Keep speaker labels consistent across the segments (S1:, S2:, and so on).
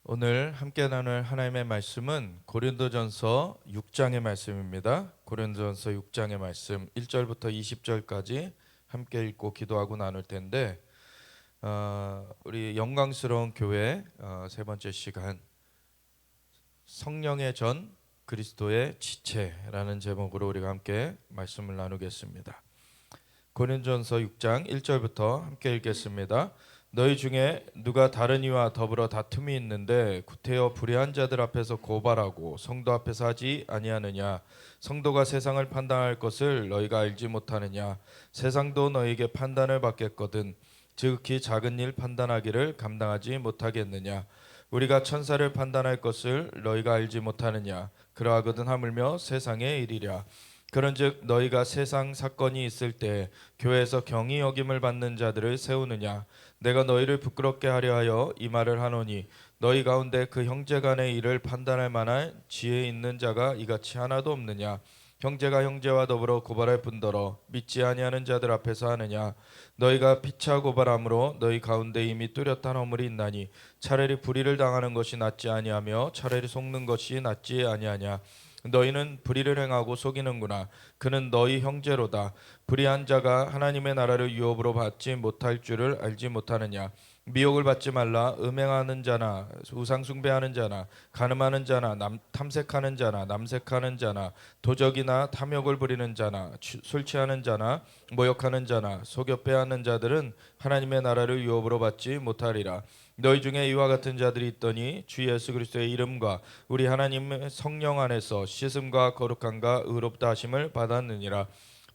S1: 오늘 함께 나눌 하나님의 말씀은 고린도전서 6장의 말씀입니다. 고린도전서 6장의 말씀 1절부터 20절까지 함께 읽고 기도하고 나눌 텐데 우리 영광스러운 교회 세 번째 시간 성령의 전 그리스도의 지체라는 제목으로 우리가 함께 말씀을 나누겠습니다. 고린도전서 6장 1절부터 함께 읽겠습니다. 너희 중에 누가 다른 이와 더불어 다툼이 있는데 구태여 불의한 자들 앞에서 고발하고 성도 앞에서 하지 아니하느냐? 성도가 세상을 판단할 것을 너희가 알지 못하느냐? 세상도 너희에게 판단을 받겠거든 지극히 작은 일 판단하기를 감당하지 못하겠느냐? 우리가 천사를 판단할 것을 너희가 알지 못하느냐? 그러하거든 하물며 세상의 일이랴. 그런즉 너희가 세상 사건이 있을 때 교회에서 경히 여김을 받는 자들을 세우느냐? 내가 너희를 부끄럽게 하려 하여 이 말을 하노니 너희 가운데 그 형제 간의 일을 판단할 만한 지혜 있는 자가 이같이 하나도 없느냐? 형제가 형제와 더불어 고발할 뿐더러 믿지 아니하는 자들 앞에서 하느냐? 너희가 피차 고발함으로 너희 가운데 이미 뚜렷한 허물이 있나니 차라리 불의를 당하는 것이 낫지 아니하며 차라리 속는 것이 낫지 아니하냐? 너희는 불의를 행하고 속이는구나. 그는 너희 형제로다. 불의한 자가 하나님의 나라를 유업으로 받지 못할 줄을 알지 못하느냐? 미혹을 받지 말라. 음행하는 자나 우상 숭배하는 자나 간음하는 자나 탐색하는 자나 남색하는 자나 도적이나 탐욕을 부리는 자나 술 취하는 자나 모욕하는 자나 속여 빼앗는 자들은 하나님의 나라를 유업으로 받지 못하리라. 너희 중에 이와 같은 자들이 있더니 주 예수 그리스도의 이름과 우리 하나님의 성령 안에서 씻음과 거룩함과 의롭다 하심을 받았느니라.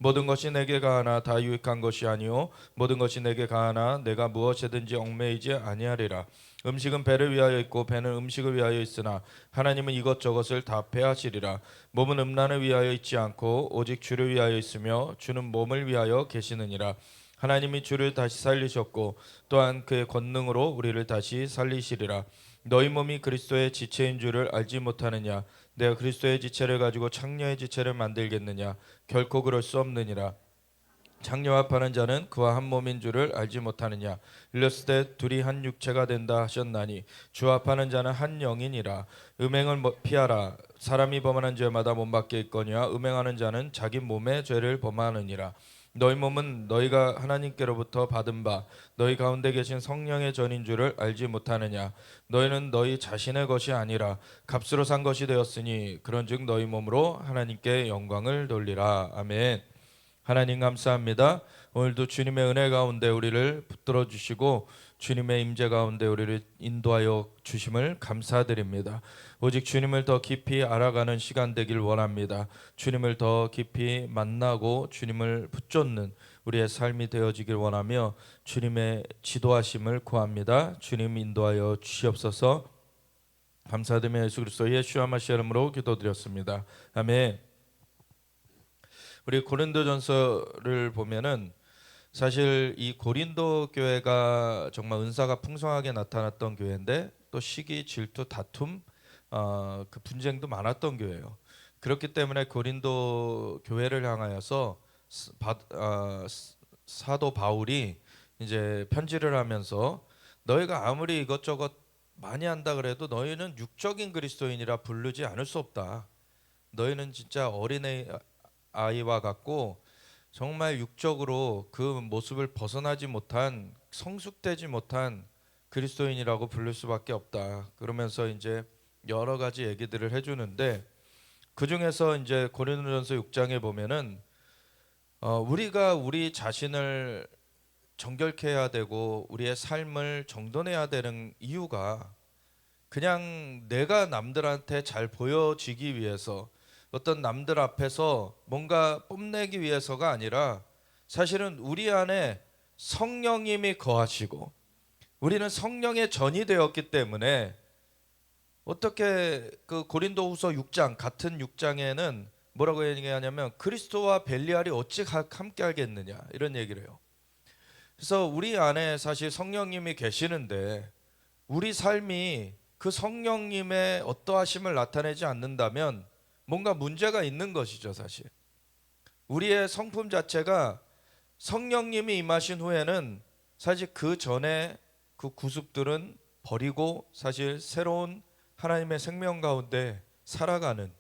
S1: 모든 것이 내게 가하나 다 유익한 것이 아니요 모든 것이 내게 가하나 내가 무엇이든지 얽매이지 아니하리라. 음식은 배를 위하여 있고 배는 음식을 위하여 있으나 하나님은 이것저것을 다 패하시리라. 몸은 음란을 위하여 있지 않고 오직 주를 위하여 있으며 주는 몸을 위하여 계시느니라. 하나님이 주를 다시 살리셨고 또한 그의 권능으로 우리를 다시 살리시리라. 너희 몸이 그리스도의 지체인 줄을 알지 못하느냐? 내가 그리스도의 지체를 가지고 창녀의 지체를 만들겠느냐? 결코 그럴 수 없느니라. 창녀와 파는 자는 그와 한 몸인 줄을 알지 못하느냐? 일렀을 때 둘이 한 육체가 된다 하셨나니 주와 파는 자는 한 영이니라. 음행을 피하라. 사람이 범하는 죄마다 몸밖에 있거니와 음행하는 자는 자기 몸의 죄를 범하느니라. 너희 몸은 너희가 하나님께로부터 받은 바 너희 가운데 계신 성령의 전인 줄을 알지 못하느냐? 너희는 너희 자신의 것이 아니라 값으로 산 것이 되었으니 그런즉 너희 몸으로 하나님께 영광을 돌리라. 아멘. 하나님 감사합니다. 오늘도 주님의 은혜 가운데 우리를 붙들어 주시고 주님의 임재 가운데 우리를 인도하여 주심을 감사드립니다. 오직 주님을 더 깊이 알아가는 시간 되길 원합니다. 주님을 더 깊이 만나고 주님을 붙잡는 우리의 삶이 되어지길 원하며 주님의 지도하심을 구합니다. 주님 인도하여 주시옵소서. 감사드리며 예수 그리스도의 예수와 마시아 이름으로 기도드렸습니다. 아멘. 우리 고린도전서를 보면은 사실 이 고린도 교회가 정말 은사가 풍성하게 나타났던 교회인데 또 시기, 질투, 다툼, 그 분쟁도 많았던 교회예요. 그렇기 때문에 고린도 교회를 향하여서 사도 바울이 이제 편지를 하면서 너희가 아무리 이것저것 많이 한다 그래도 너희는 육적인 그리스도인이라 부르지 않을 수 없다. 너희는 진짜 어린애 아이와 같고 정말 육적으로 그 모습을 벗어나지 못한 성숙되지 못한 그리스도인이라고 부를 수밖에 없다. 그러면서 이제 여러 가지 얘기들을 해주는데 그 중에서 이제 고린도전서 6장에 보면은 우리가 우리 자신을 정결케 해야 되고 우리의 삶을 정돈해야 되는 이유가 그냥 내가 남들한테 잘 보여지기 위해서 어떤 남들 앞에서 뭔가 뽐내기 위해서가 아니라 사실은 우리 안에 성령님이 거하시고 우리는 성령의 전이 되었기 때문에 어떻게 그 고린도후서 6장 같은 6장에는 뭐라고 얘기하냐면 그리스도와 벨리알이 어찌 함께 하겠느냐 이런 얘기를 해요. 그래서 우리 안에 사실 성령님이 계시는데 우리 삶이 그 성령님의 어떠하심을 나타내지 않는다면 뭔가 문제가 있는 것이죠. 사실 우리의 성품 자체가 성령님이 임하신 후에는 사실 그 전에 그 구습들은 버리고 사실 새로운 하나님의 생명 가운데 살아가는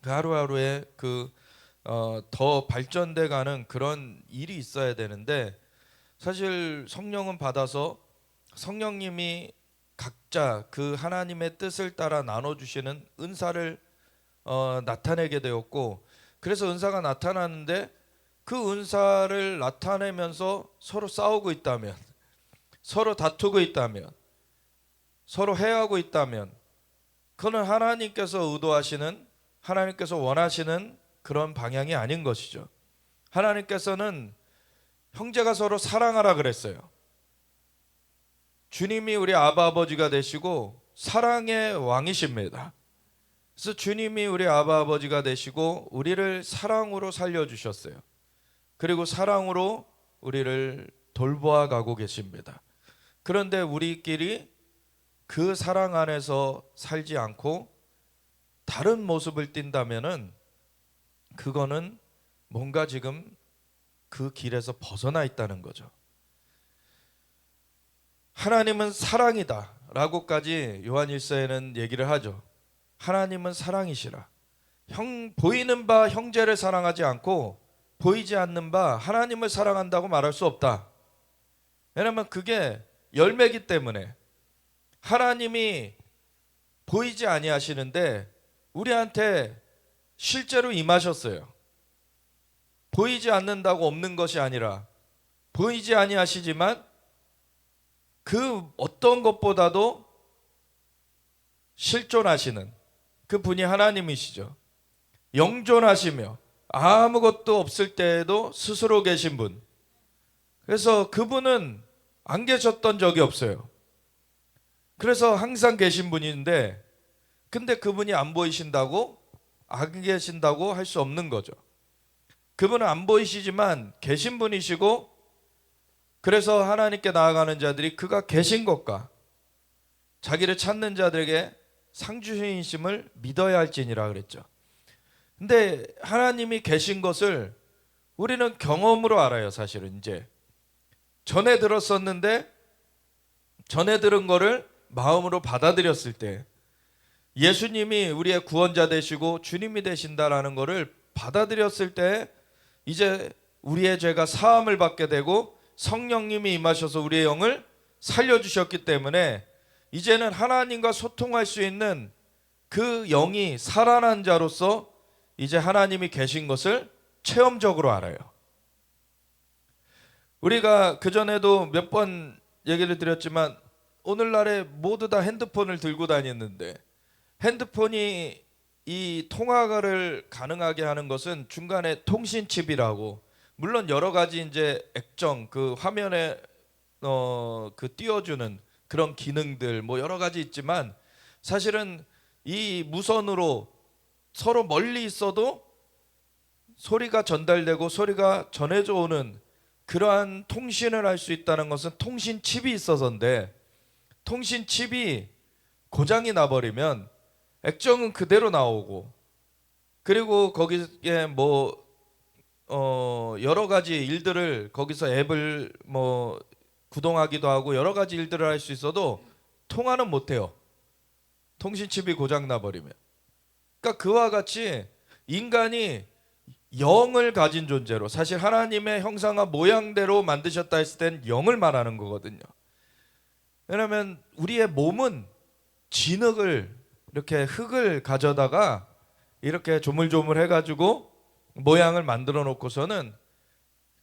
S1: 그 하루하루의 더 발전돼 가는 그런 일이 있어야 되는데, 사실 성령은 받아서 성령님이 각자 그 하나님의 뜻을 따라 나눠주시는 은사를 나타내게 되었고, 그래서 은사가 나타나는데 그 은사를 나타내면서 서로 싸우고 있다면, 서로 다투고 있다면, 서로 해하고 있다면, 그는 하나님께서 의도하시는, 하나님께서 원하시는 그런 방향이 아닌 것이죠. 하나님께서는 형제가 서로 사랑하라 그랬어요. 주님이 우리 아버지가 되시고 사랑의 왕이십니다. 그래서 주님이 우리 아버지가 되시고 우리를 사랑으로 살려주셨어요. 그리고 사랑으로 우리를 돌보아 가고 계십니다. 그런데 우리끼리 그 사랑 안에서 살지 않고 다른 모습을 띈다면은 그거는 뭔가 지금 그 길에서 벗어나 있다는 거죠. 하나님은 사랑이다 라고까지 요한 1서에는 얘기를 하죠. 하나님은 사랑이시라. 보이는 바 형제를 사랑하지 않고 보이지 않는 바 하나님을 사랑한다고 말할 수 없다. 왜냐하면 그게 열매이기 때문에. 하나님이 보이지 아니하시는데 우리한테 실제로 임하셨어요. 보이지 않는다고 없는 것이 아니라 보이지 아니하시지만 그 어떤 것보다도 실존하시는 그 분이 하나님이시죠. 영존하시며 아무것도 없을 때에도 스스로 계신 분. 그래서 그분은 안 계셨던 적이 없어요. 그래서 항상 계신 분인데, 근데 그분이 안 보이신다고, 안 계신다고 할 수 없는 거죠. 그분은 안 보이시지만 계신 분이시고, 그래서 하나님께 나아가는 자들이 그가 계신 것과 자기를 찾는 자들에게 상주인심을 믿어야 할지니라 그랬죠. 근데 하나님이 계신 것을 우리는 경험으로 알아요. 사실은 이제 전에 들었었는데, 전에 들은 거를 마음으로 받아들였을 때, 예수님이 우리의 구원자 되시고 주님이 되신다라는 거를 받아들였을 때 이제 우리의 죄가 사함을 받게 되고 성령님이 임하셔서 우리의 영을 살려주셨기 때문에 이제는 하나님과 소통할 수 있는 그 영이 살아난 자로서 이제 하나님이 계신 것을 체험적으로 알아요. 우리가 그전에도 몇 번 얘기를 드렸지만 오늘날에 모두 다 핸드폰을 들고 다니는데, 핸드폰이 이 통화를 가능하게 하는 것은 중간에 통신칩이라고, 물론 여러 가지 이제 액정 그 화면에 그 띄워주는 그런 기능들 뭐 여러 가지 있지만, 사실은 이 무선으로 서로 멀리 있어도 소리가 전달되고 소리가 전해져 오는 그러한 통신을 할 수 있다는 것은 통신칩이 있어서인데, 통신칩이 고장이 나버리면 액정은 그대로 나오고, 그리고 거기에 뭐 여러 가지 일들을 거기서 앱을 뭐 구동하기도 하고 여러 가지 일들을 할 수 있어도 통화는 못해요. 통신칩이 고장 나버리면. 그러니까 그와 같이 인간이 영을 가진 존재로, 사실 하나님의 형상과 모양대로 만드셨다 했을 땐 영을 말하는 거거든요. 왜냐하면 우리의 몸은 진흙을, 이렇게 흙을 가져다가 이렇게 조물조물 해가지고 모양을 만들어 놓고서는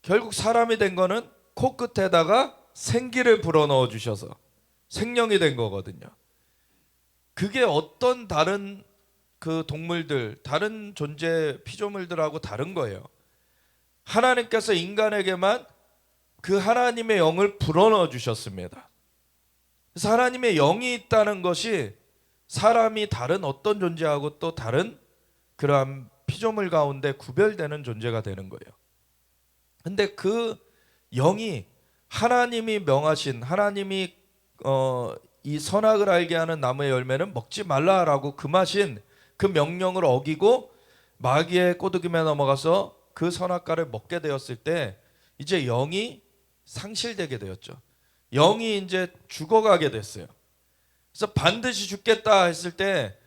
S1: 결국 사람이 된 거는 코끝에다가 생기를 불어넣어 주셔서 생명이 된 거거든요. 그게 어떤 다른 그 동물들, 다른 존재 피조물들하고 다른 거예요. 하나님께서 인간에게만 그 하나님의 영을 불어넣어 주셨습니다. 그래서 하나님의 영이 있다는 것이 사람이 다른 어떤 존재하고 또 다른 그러한 피조물 가운데 구별되는 존재가 되는 거예요. 근데 그 영이 하나님이 명하신, 하나님이 이 선악을 알게 하는 나무의 열매는 먹지 말라라고 금하신 그 명령을 어기고 마귀의 꼬드김에 넘어가서 그 선악과를 먹게 되었을 때 이제 영이 상실되게 되었죠. 영이 이제 죽어가게 됐어요. 그래서 반드시 죽겠다 했을 때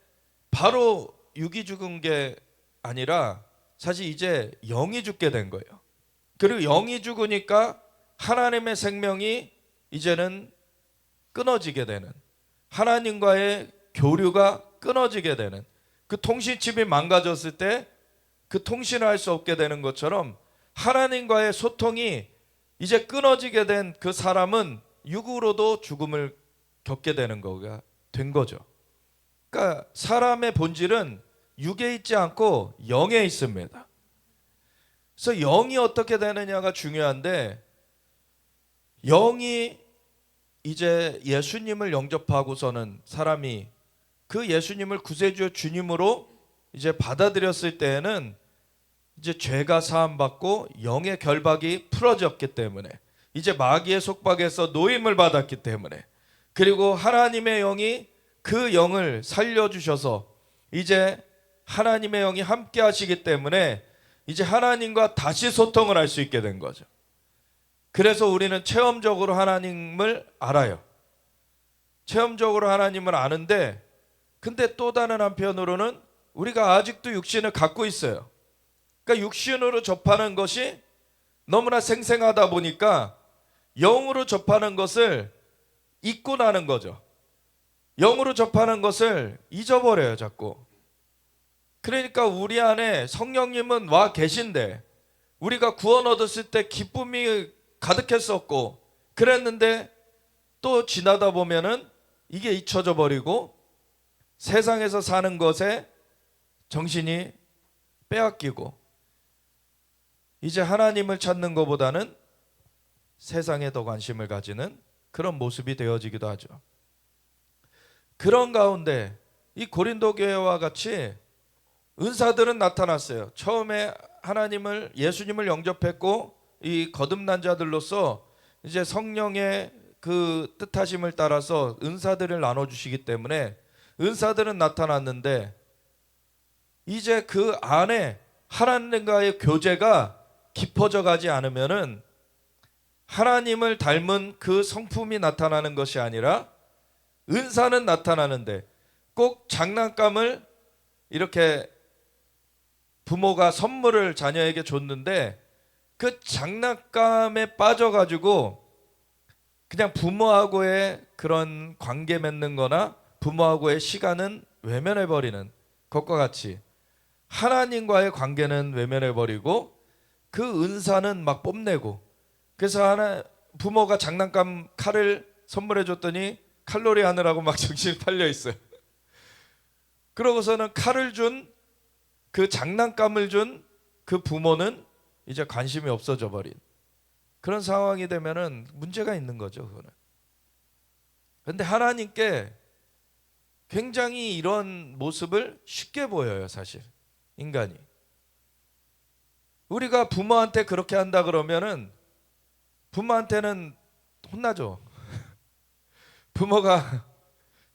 S1: 바로 육이 죽은 게 아니라 사실 이제 영이 죽게 된 거예요. 그리고 영이 죽으니까 하나님의 생명이 이제는 끊어지게 되는, 하나님과의 교류가 끊어지게 되는, 그 통신칩이 망가졌을 때 그 통신을 할 수 없게 되는 것처럼 하나님과의 소통이 이제 끊어지게 된 그 사람은 육으로도 죽음을 겪게 되는 거가 된 거죠. 그러니까 사람의 본질은 육에 있지 않고 영에 있습니다. 그래서 영이 어떻게 되느냐가 중요한데, 영이 이제 예수님을 영접하고서는 사람이 그 예수님을 구세주 주님으로 이제 받아들였을 때에는 이제 죄가 사함받고 영의 결박이 풀어졌기 때문에, 이제 마귀의 속박에서 노임을 받았기 때문에, 그리고 하나님의 영이 그 영을 살려주셔서 이제 하나님의 영이 함께 하시기 때문에 이제 하나님과 다시 소통을 할 수 있게 된 거죠. 그래서 우리는 체험적으로 하나님을 알아요. 체험적으로 하나님을 아는데, 근데 또 다른 한편으로는 우리가 아직도 육신을 갖고 있어요. 그러니까 육신으로 접하는 것이 너무나 생생하다 보니까 영으로 접하는 것을 잊고 나는 거죠. 영으로 접하는 것을 잊어버려요, 자꾸. 그러니까 우리 안에 성령님은 와 계신데, 우리가 구원 얻었을 때 기쁨이 가득했었고 그랬는데, 또 지나다 보면은 이게 잊혀져 버리고 세상에서 사는 것에 정신이 빼앗기고 이제 하나님을 찾는 것보다는 세상에 더 관심을 가지는 그런 모습이 되어지기도 하죠. 그런 가운데 이 고린도 교회와 같이 은사들은 나타났어요. 처음에 하나님을, 예수님을 영접했고 이 거듭난 자들로서 이제 성령의 그 뜻하심을 따라서 은사들을 나눠주시기 때문에 은사들은 나타났는데, 이제 그 안에 하나님과의 교제가 깊어져 가지 않으면은 하나님을 닮은 그 성품이 나타나는 것이 아니라, 은사는 나타나는데 꼭 장난감을 이렇게 부모가 선물을 자녀에게 줬는데 그 장난감에 빠져가지고 그냥 부모하고의 그런 관계 맺는 거나 부모하고의 시간은 외면해버리는 것과 같이 하나님과의 관계는 외면해버리고 그 은사는 막 뽐내고, 그래서 부모가 장난감 칼을 선물해 줬더니 칼로리 하느라고 막 정신이 팔려 있어요. 그러고서는 칼을 준, 그 장난감을 준 그 부모는 이제 관심이 없어져 버린 그런 상황이 되면은 문제가 있는 거죠, 그거는. 그런데 하나님께 굉장히 이런 모습을 쉽게 보여요, 사실 인간이. 우리가 부모한테 그렇게 한다 그러면은 부모한테는 혼나죠. 부모가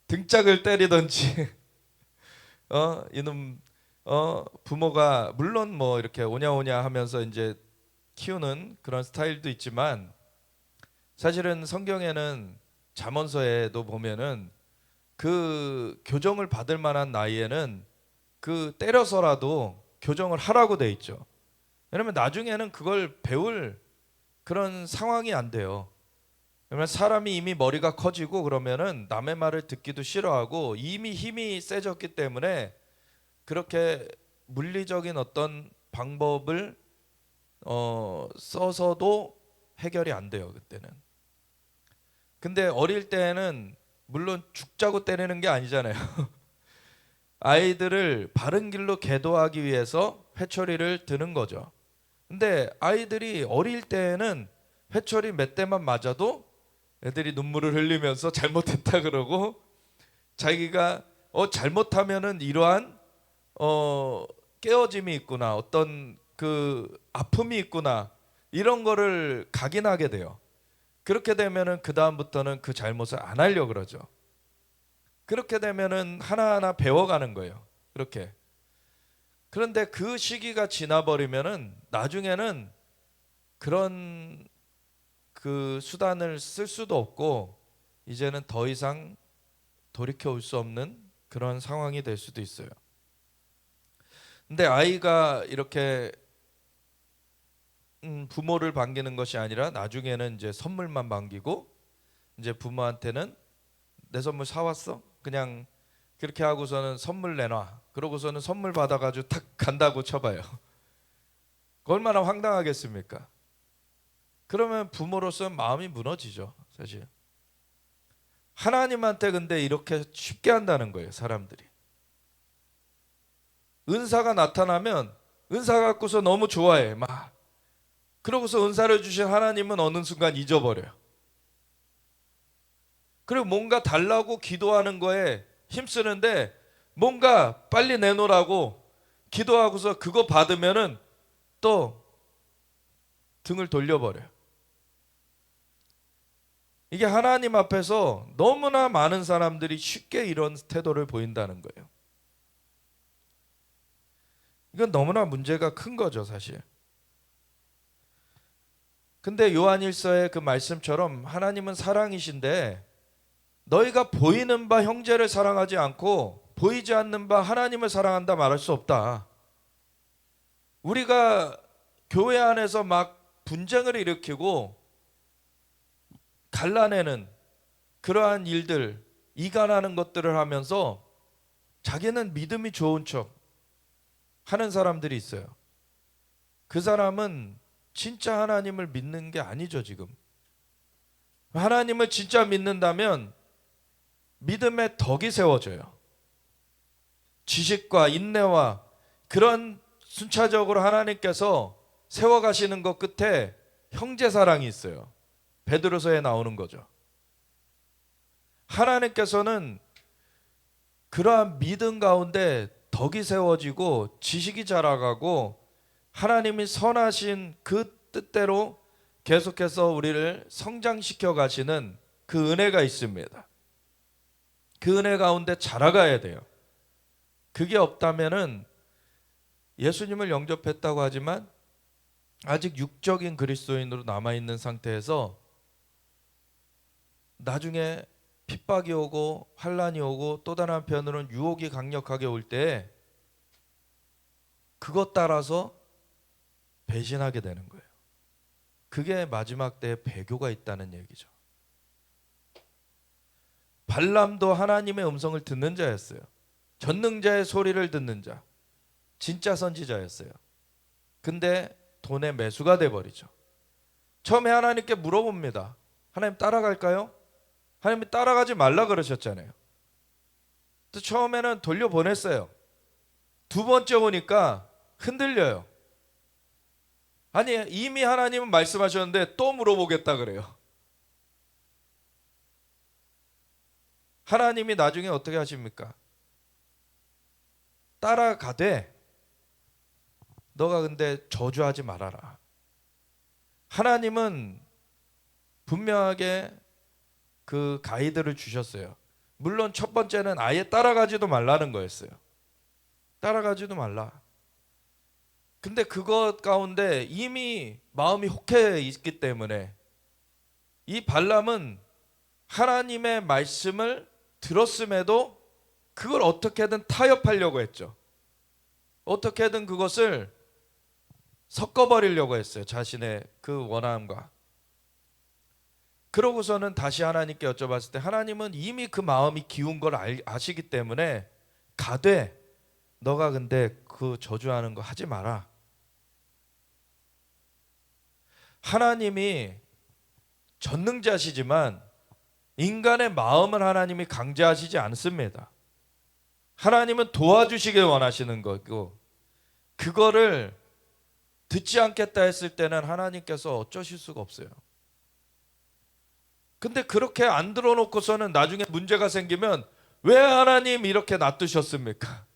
S1: 등짝을 때리든지 이놈 부모가 물론 뭐 이렇게 오냐오냐 하면서 이제 키우는 그런 스타일도 있지만, 사실은 성경에는 잠언서에도 보면은 그 교정을 받을 만한 나이에는 그 때려서라도 교정을 하라고 돼 있죠. 왜냐면 나중에는 그걸 배울 그런 상황이 안 돼요. 왜냐면 사람이 이미 머리가 커지고 그러면은 남의 말을 듣기도 싫어하고 이미 힘이 세졌기 때문에 그렇게 물리적인 어떤 방법을 써서도 해결이 안 돼요, 그때는. 근데 어릴 때는 물론 죽자고 때리는 게 아니잖아요. 아이들을 바른 길로 계도하기 위해서 회초리를 드는 거죠. 근데 아이들이 어릴 때에는 회초리 몇 대만 맞아도 애들이 눈물을 흘리면서 잘못했다 그러고, 자기가 잘못하면은 이러한 깨어짐이 있구나, 어떤 그 아픔이 있구나, 이런 거를 각인하게 돼요. 그렇게 되면은 그 다음부터는 그 잘못을 안 하려고 그러죠. 그렇게 되면은 하나하나 배워가는 거예요, 그렇게. 그런데 그 시기가 지나버리면은 나중에는 그런 그 수단을 쓸 수도 없고 이제는 더 이상 돌이켜올 수 없는 그런 상황이 될 수도 있어요. 근데 아이가 이렇게 부모를 반기는 것이 아니라 나중에는 이제 선물만 반기고, 이제 부모한테는 내 선물 사왔어? 그냥 그렇게 하고서는 선물 내놔. 그러고서는 선물 받아가지고 탁 간다고 쳐봐요. 얼마나 황당하겠습니까? 그러면 부모로서는 마음이 무너지죠, 사실. 하나님한테 근데 이렇게 쉽게 한다는 거예요, 사람들이. 은사가 나타나면 은사 갖고서 너무 좋아해, 막. 그러고서 은사를 주신 하나님은 어느 순간 잊어버려요. 그리고 뭔가 달라고 기도하는 거에 힘쓰는데 뭔가 빨리 내놓으라고 기도하고서 그거 받으면은 또 등을 돌려버려요. 이게 하나님 앞에서 너무나 많은 사람들이 쉽게 이런 태도를 보인다는 거예요. 이건 너무나 문제가 큰 거죠, 사실. 근데 요한일서의 그 말씀처럼 하나님은 사랑이신데 너희가 보이는 바 형제를 사랑하지 않고 보이지 않는 바 하나님을 사랑한다 말할 수 없다. 우리가 교회 안에서 막 분쟁을 일으키고 갈라내는 그러한 일들, 이간하는 것들을 하면서 자기는 믿음이 좋은 척 하는 사람들이 있어요. 그 사람은 진짜 하나님을 믿는 게 아니죠, 지금. 하나님을 진짜 믿는다면 믿음의 덕이 세워져요. 지식과 인내와 그런 순차적으로 하나님께서 세워가시는 것 끝에 형제사랑이 있어요. 베드로서에 나오는 거죠. 하나님께서는 그러한 믿음 가운데 덕이 세워지고 지식이 자라가고 하나님이 선하신 그 뜻대로 계속해서 우리를 성장시켜 가시는 그 은혜가 있습니다. 그 은혜 가운데 자라가야 돼요. 그게 없다면은 예수님을 영접했다고 하지만 아직 육적인 그리스도인으로 남아있는 상태에서 나중에 핍박이 오고 환난이 오고 또 다른 한편으로는 유혹이 강력하게 올 때 그것 따라서 배신하게 되는 거예요. 그게 마지막 때에 배교가 있다는 얘기죠. 발람도 하나님의 음성을 듣는 자였어요. 전능자의 소리를 듣는 자, 진짜 선지자였어요. 근데 돈의 매수가 돼버리죠. 처음에 하나님께 물어봅니다. 하나님 따라갈까요? 하나님이 따라가지 말라 그러셨잖아요. 또 처음에는 돌려보냈어요. 두 번째 오니까 흔들려요. 아니 이미 하나님은 말씀하셨는데 또 물어보겠다 그래요. 하나님이 나중에 어떻게 하십니까? 따라가되 너가 근데 저주하지 말아라. 하나님은 분명하게 그 가이드를 주셨어요. 물론 첫 번째는 아예 따라가지도 말라는 거였어요. 따라가지도 말라. 근데 그것 가운데 이미 마음이 혹해 있기 때문에 이 발람은 하나님의 말씀을 들었음에도 그걸 어떻게든 타협하려고 했죠. 어떻게든 그것을 섞어버리려고 했어요. 자신의 그 원함과. 그러고서는 다시 하나님께 여쭤봤을 때 하나님은 이미 그 마음이 기운 걸 아시기 때문에 가되 너가 근데 그 저주하는 거 하지 마라. 하나님이 전능자시지만 인간의 마음을 하나님이 강제하시지 않습니다. 하나님은 도와주시길 원하시는 거고 그거를 듣지 않겠다 했을 때는 하나님께서 어쩌실 수가 없어요. 근데 그렇게 안 들어놓고서는 나중에 문제가 생기면 왜 하나님 이렇게 놔두셨습니까?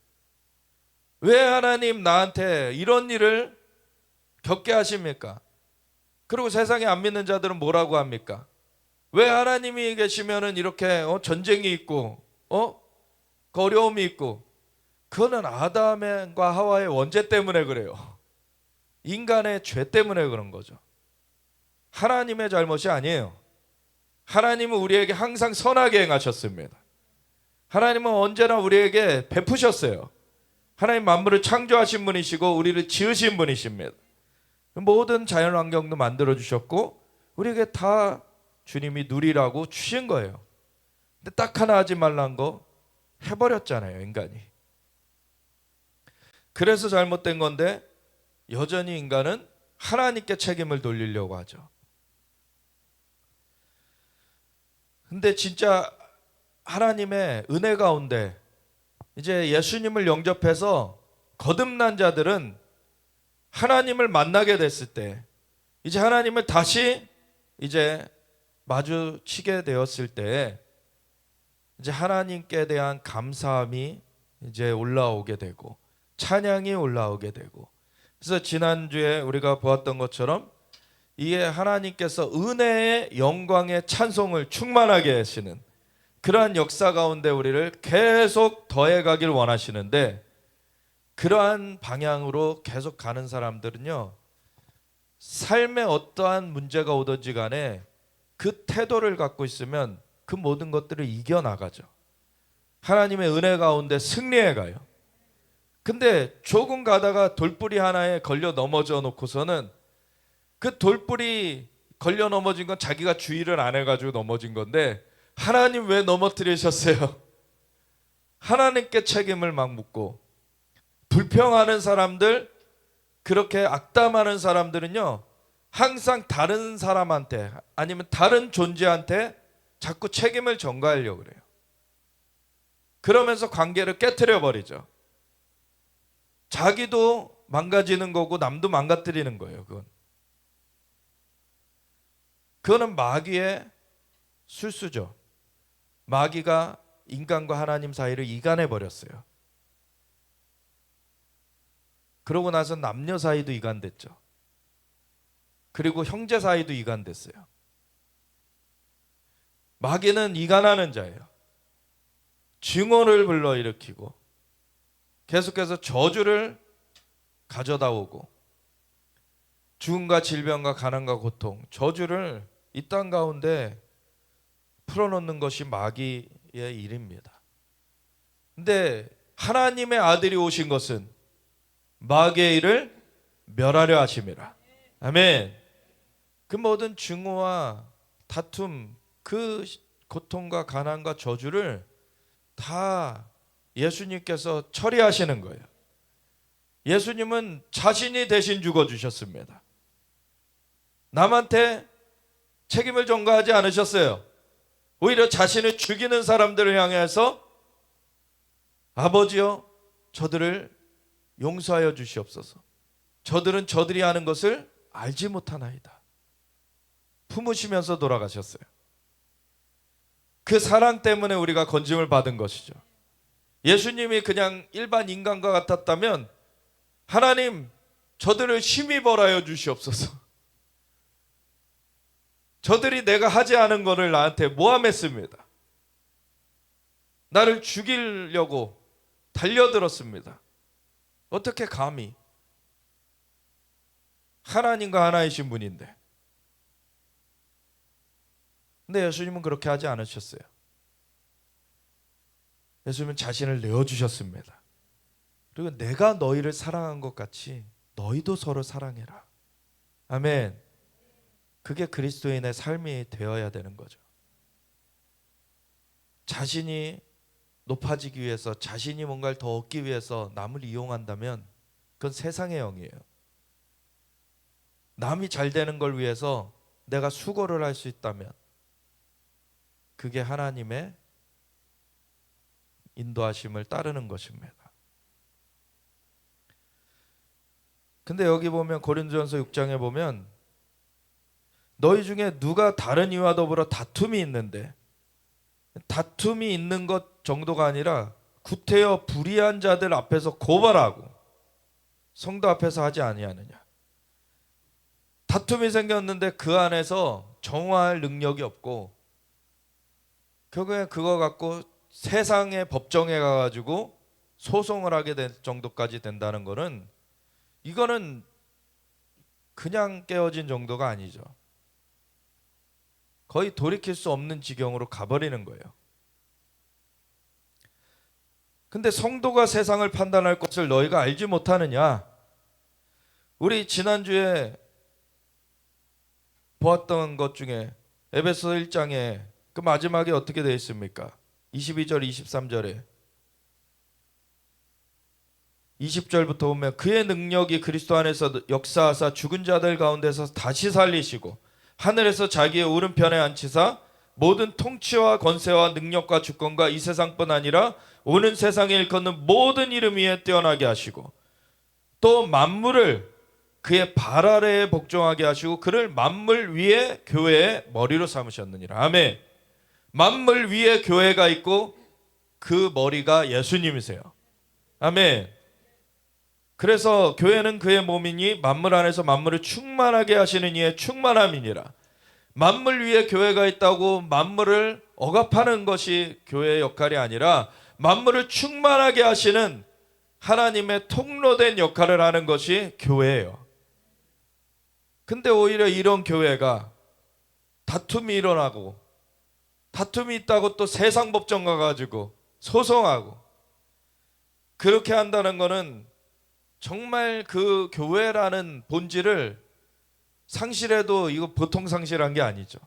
S1: 왜 하나님 나한테 이런 일을 겪게 하십니까? 그리고 세상에 안 믿는 자들은 뭐라고 합니까? 왜 하나님이 계시면은 이렇게 전쟁이 있고 어려움이 있고 그거는 아담과 하와의 원죄 때문에 그래요. 인간의 죄 때문에 그런 거죠. 하나님의 잘못이 아니에요. 하나님은 우리에게 항상 선하게 행하셨습니다. 하나님은 언제나 우리에게 베푸셨어요. 하나님 만물을 창조하신 분이시고 우리를 지으신 분이십니다. 모든 자연환경도 만들어주셨고 우리에게 다 주님이 누리라고 주신 거예요. 근데 딱 하나 하지 말란 거 해버렸잖아요, 인간이. 그래서 잘못된 건데 여전히 인간은 하나님께 책임을 돌리려고 하죠. 근데 진짜 하나님의 은혜 가운데 이제 예수님을 영접해서 거듭난 자들은 하나님을 만나게 됐을 때, 이제 하나님을 다시 이제 마주치게 되었을 때 이제 하나님께 대한 감사함이 이제 올라오게 되고 찬양이 올라오게 되고, 그래서 지난주에 우리가 보았던 것처럼 이에 하나님께서 은혜의 영광의 찬송을 충만하게 하시는 그러한 역사 가운데 우리를 계속 더해가길 원하시는데, 그러한 방향으로 계속 가는 사람들은요, 삶에 어떠한 문제가 오든지 간에 그 태도를 갖고 있으면 그 모든 것들을 이겨나가죠. 하나님의 은혜 가운데 승리해 가요. 근데 조금 가다가 돌뿌리 하나에 걸려 넘어져 놓고서는 그 돌뿌리 걸려 넘어진 건 자기가 주의를 안 해가지고 넘어진 건데, 하나님 왜 넘어뜨리셨어요? 하나님께 책임을 막 묻고, 불평하는 사람들, 그렇게 악담하는 사람들은요, 항상 다른 사람한테 아니면 다른 존재한테 자꾸 책임을 전가하려고 그래요. 그러면서 관계를 깨트려 버리죠. 자기도 망가지는 거고 남도 망가뜨리는 거예요. 그거는 마귀의 술수죠. 마귀가 인간과 하나님 사이를 이간해 버렸어요. 그러고 나서 남녀 사이도 이간됐죠. 그리고 형제 사이도 이간됐어요. 마귀는 이간하는 자예요. 증오를 불러일으키고 계속해서 저주를 가져다 오고, 죽음과 질병과 가난과 고통, 저주를 이 땅 가운데 풀어놓는 것이 마귀의 일입니다. 근데 하나님의 아들이 오신 것은 마귀의 일을 멸하려 하심이라. 아멘. 그 모든 증오와 다툼, 그 고통과 가난과 저주를 다 예수님께서 처리하시는 거예요. 예수님은 자신이 대신 죽어주셨습니다. 남한테 책임을 전가하지 않으셨어요. 오히려 자신을 죽이는 사람들을 향해서 아버지여 저들을 용서하여 주시옵소서. 저들은 저들이 하는 것을 알지 못하나이다. 품으시면서 돌아가셨어요. 그 사랑 때문에 우리가 건짐을 받은 것이죠. 예수님이 그냥 일반 인간과 같았다면 하나님 저들을 심히 벌하여 주시옵소서. 저들이 내가 하지 않은 것을 나한테 모함했습니다. 나를 죽이려고 달려들었습니다. 어떻게 감히? 하나님과 하나이신 분인데. 근데 예수님은 그렇게 하지 않으셨어요. 예수님은 자신을 내어주셨습니다. 그리고 내가 너희를 사랑한 것 같이 너희도 서로 사랑해라. 아멘. 그게 그리스도인의 삶이 되어야 되는 거죠. 자신이 높아지기 위해서, 자신이 뭔가를 더 얻기 위해서 남을 이용한다면 그건 세상의 영이에요. 남이 잘 되는 걸 위해서 내가 수고를 할 수 있다면 그게 하나님의 인도하심을 따르는 것입니다. 근데 여기 보면 고린도전서 6장에 보면 너희 중에 누가 다른 이와 더불어 다툼이 있는데, 다툼이 있는 것 정도가 아니라 구태여 불의한 자들 앞에서 고발하고 성도 앞에서 하지 아니하느냐. 다툼이 생겼는데 그 안에서 정화할 능력이 없고 결국에 그거 갖고 세상의 법정에 가가지고 소송을 하게 될 정도까지 된다는 거는, 이거는 그냥 깨어진 정도가 아니죠. 거의 돌이킬 수 없는 지경으로 가버리는 거예요. 근데 성도가 세상을 판단할 것을 너희가 알지 못하느냐? 우리 지난주에 보았던 것 중에 에베소 1장에 그 마지막에 어떻게 되어 있습니까? 22절 23절에 20절부터 보면 그의 능력이 그리스도 안에서 역사하사 죽은 자들 가운데서 다시 살리시고 하늘에서 자기의 오른편에 앉히사 모든 통치와 권세와 능력과 주권과 이 세상뿐 아니라 오는 세상에 일컫는 모든 이름 위에 뛰어나게 하시고 또 만물을 그의 발 아래에 복종하게 하시고 그를 만물 위에 교회의 머리로 삼으셨느니라. 아멘. 만물 위에 교회가 있고 그 머리가 예수님이세요. 아멘. 그래서 교회는 그의 몸이니 만물 안에서 만물을 충만하게 하시는 이의 충만함이니라. 만물 위에 교회가 있다고 만물을 억압하는 것이 교회의 역할이 아니라 만물을 충만하게 하시는 하나님의 통로된 역할을 하는 것이 교회예요. 근데 오히려 이런 교회가 다툼이 일어나고 다툼이 있다고 또 세상 법정 가가지고 소송하고 그렇게 한다는 것은 정말 그 교회라는 본질을 상실해도 이거 보통 상실한 게 아니죠.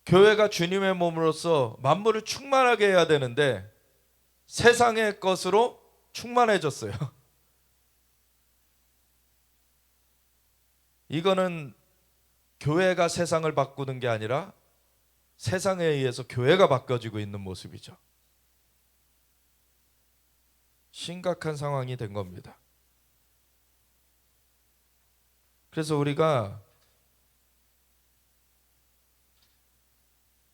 S1: 교회가 주님의 몸으로서 만물을 충만하게 해야 되는데 세상의 것으로 충만해졌어요. 이거는 교회가 세상을 바꾸는 게 아니라 세상에 의해서 교회가 바뀌어지고 있는 모습이죠. 심각한 상황이 된 겁니다. 그래서 우리가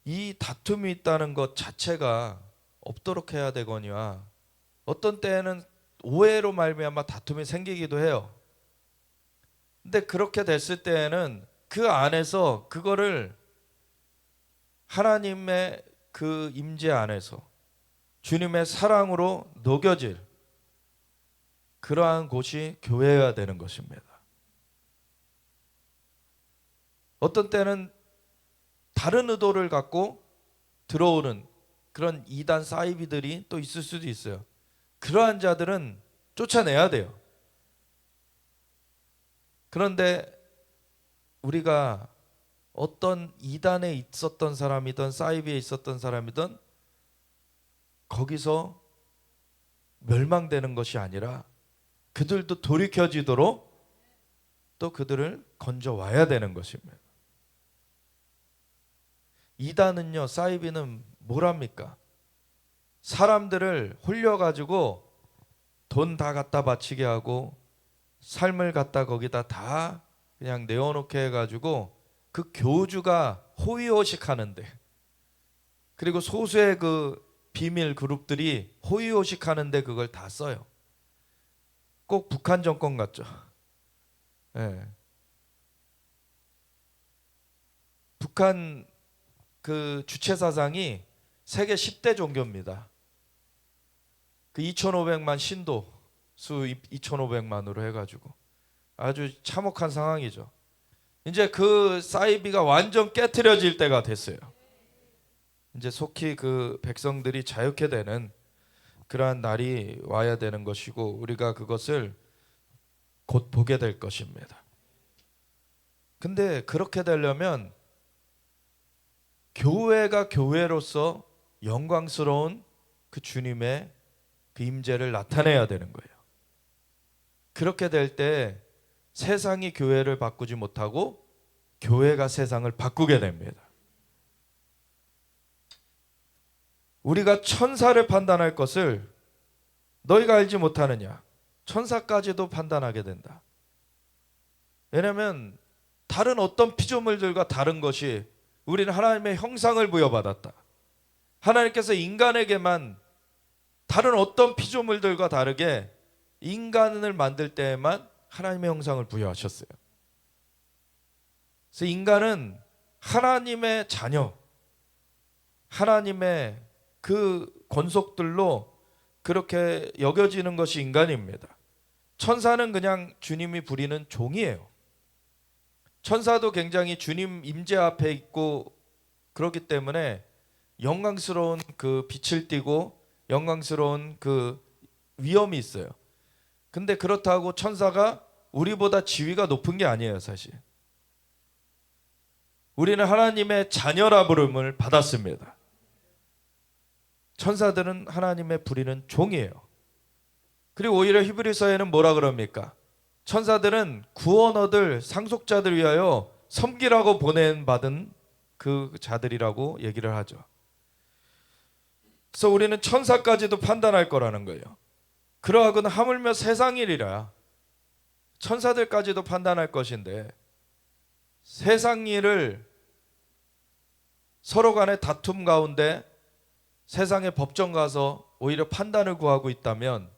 S1: 이 다툼이 있다는 것 자체가 없도록 해야 되거니와 어떤 때에는 오해로 말미암아 다툼이 생기기도 해요. 근데 그렇게 됐을 때에는 그 안에서 그거를 하나님의 그 임재 안에서 주님의 사랑으로 녹여질 그러한 곳이 교회여야 되는 것입니다. 어떤 때는 다른 의도를 갖고 들어오는 그런 이단 사이비들이 또 있을 수도 있어요. 그러한 자들은 쫓아내야 돼요. 그런데 우리가 어떤 이단에 있었던 사람이든 사이비에 있었던 사람이든 거기서 멸망되는 것이 아니라 그들도 돌이켜지도록 또 그들을 건져와야 되는 것입니다. 이단은요, 사이비는 뭐랍니까? 사람들을 홀려가지고 돈 다 갖다 바치게 하고 삶을 갖다 거기다 다 그냥 내어놓게 해가지고 그 교주가 호의호식 하는데, 그리고 소수의 그 비밀 그룹들이 호의호식 하는데 그걸 다 써요. 꼭 북한 정권 같죠. 예. 북한 그 주체사상이 세계 10대 종교입니다. 그 2,500만 신도 수 2,500만으로 해가지고 아주 참혹한 상황이죠. 이제 그 사이비가 완전 깨트려질 때가 됐어요. 이제 속히 그 백성들이 자유케 되는 그러한 날이 와야 되는 것이고 우리가 그것을 곧 보게 될 것입니다. 근데 그렇게 되려면 교회가 교회로서 영광스러운 그 주님의 그 임재를 나타내야 되는 거예요. 그렇게 될 때 세상이 교회를 바꾸지 못하고 교회가 세상을 바꾸게 됩니다. 우리가 천사를 판단할 것을 너희가 알지 못하느냐? 천사까지도 판단하게 된다. 왜냐하면 다른 어떤 피조물들과 다른 것이 우리는 하나님의 형상을 부여받았다. 하나님께서 인간에게만 다른 어떤 피조물들과 다르게 인간을 만들 때에만 하나님의 형상을 부여하셨어요. 그래서 인간은 하나님의 자녀, 하나님의 그 권속들로 그렇게 여겨지는 것이 인간입니다. 천사는 그냥 주님이 부리는 종이에요. 천사도 굉장히 주님 임재 앞에 있고 그렇기 때문에 영광스러운 그 빛을 띠고 영광스러운 그 위엄이 있어요. 근데 그렇다고 천사가 우리보다 지위가 높은 게 아니에요, 사실. 우리는 하나님의 자녀라 부름을 받았습니다. 천사들은 하나님의 부리는 종이에요. 그리고 오히려 히브리서에는 뭐라 그럽니까? 천사들은 구원 얻을 상속자들 위하여 섬기라고 보낸받은 그 자들이라고 얘기를 하죠. 그래서 우리는 천사까지도 판단할 거라는 거예요. 그러하고는 하물며 세상일이라 천사들까지도 판단할 것인데 세상 일을 서로 간의 다툼 가운데 세상의 법정 가서 오히려 판단을 구하고 있다면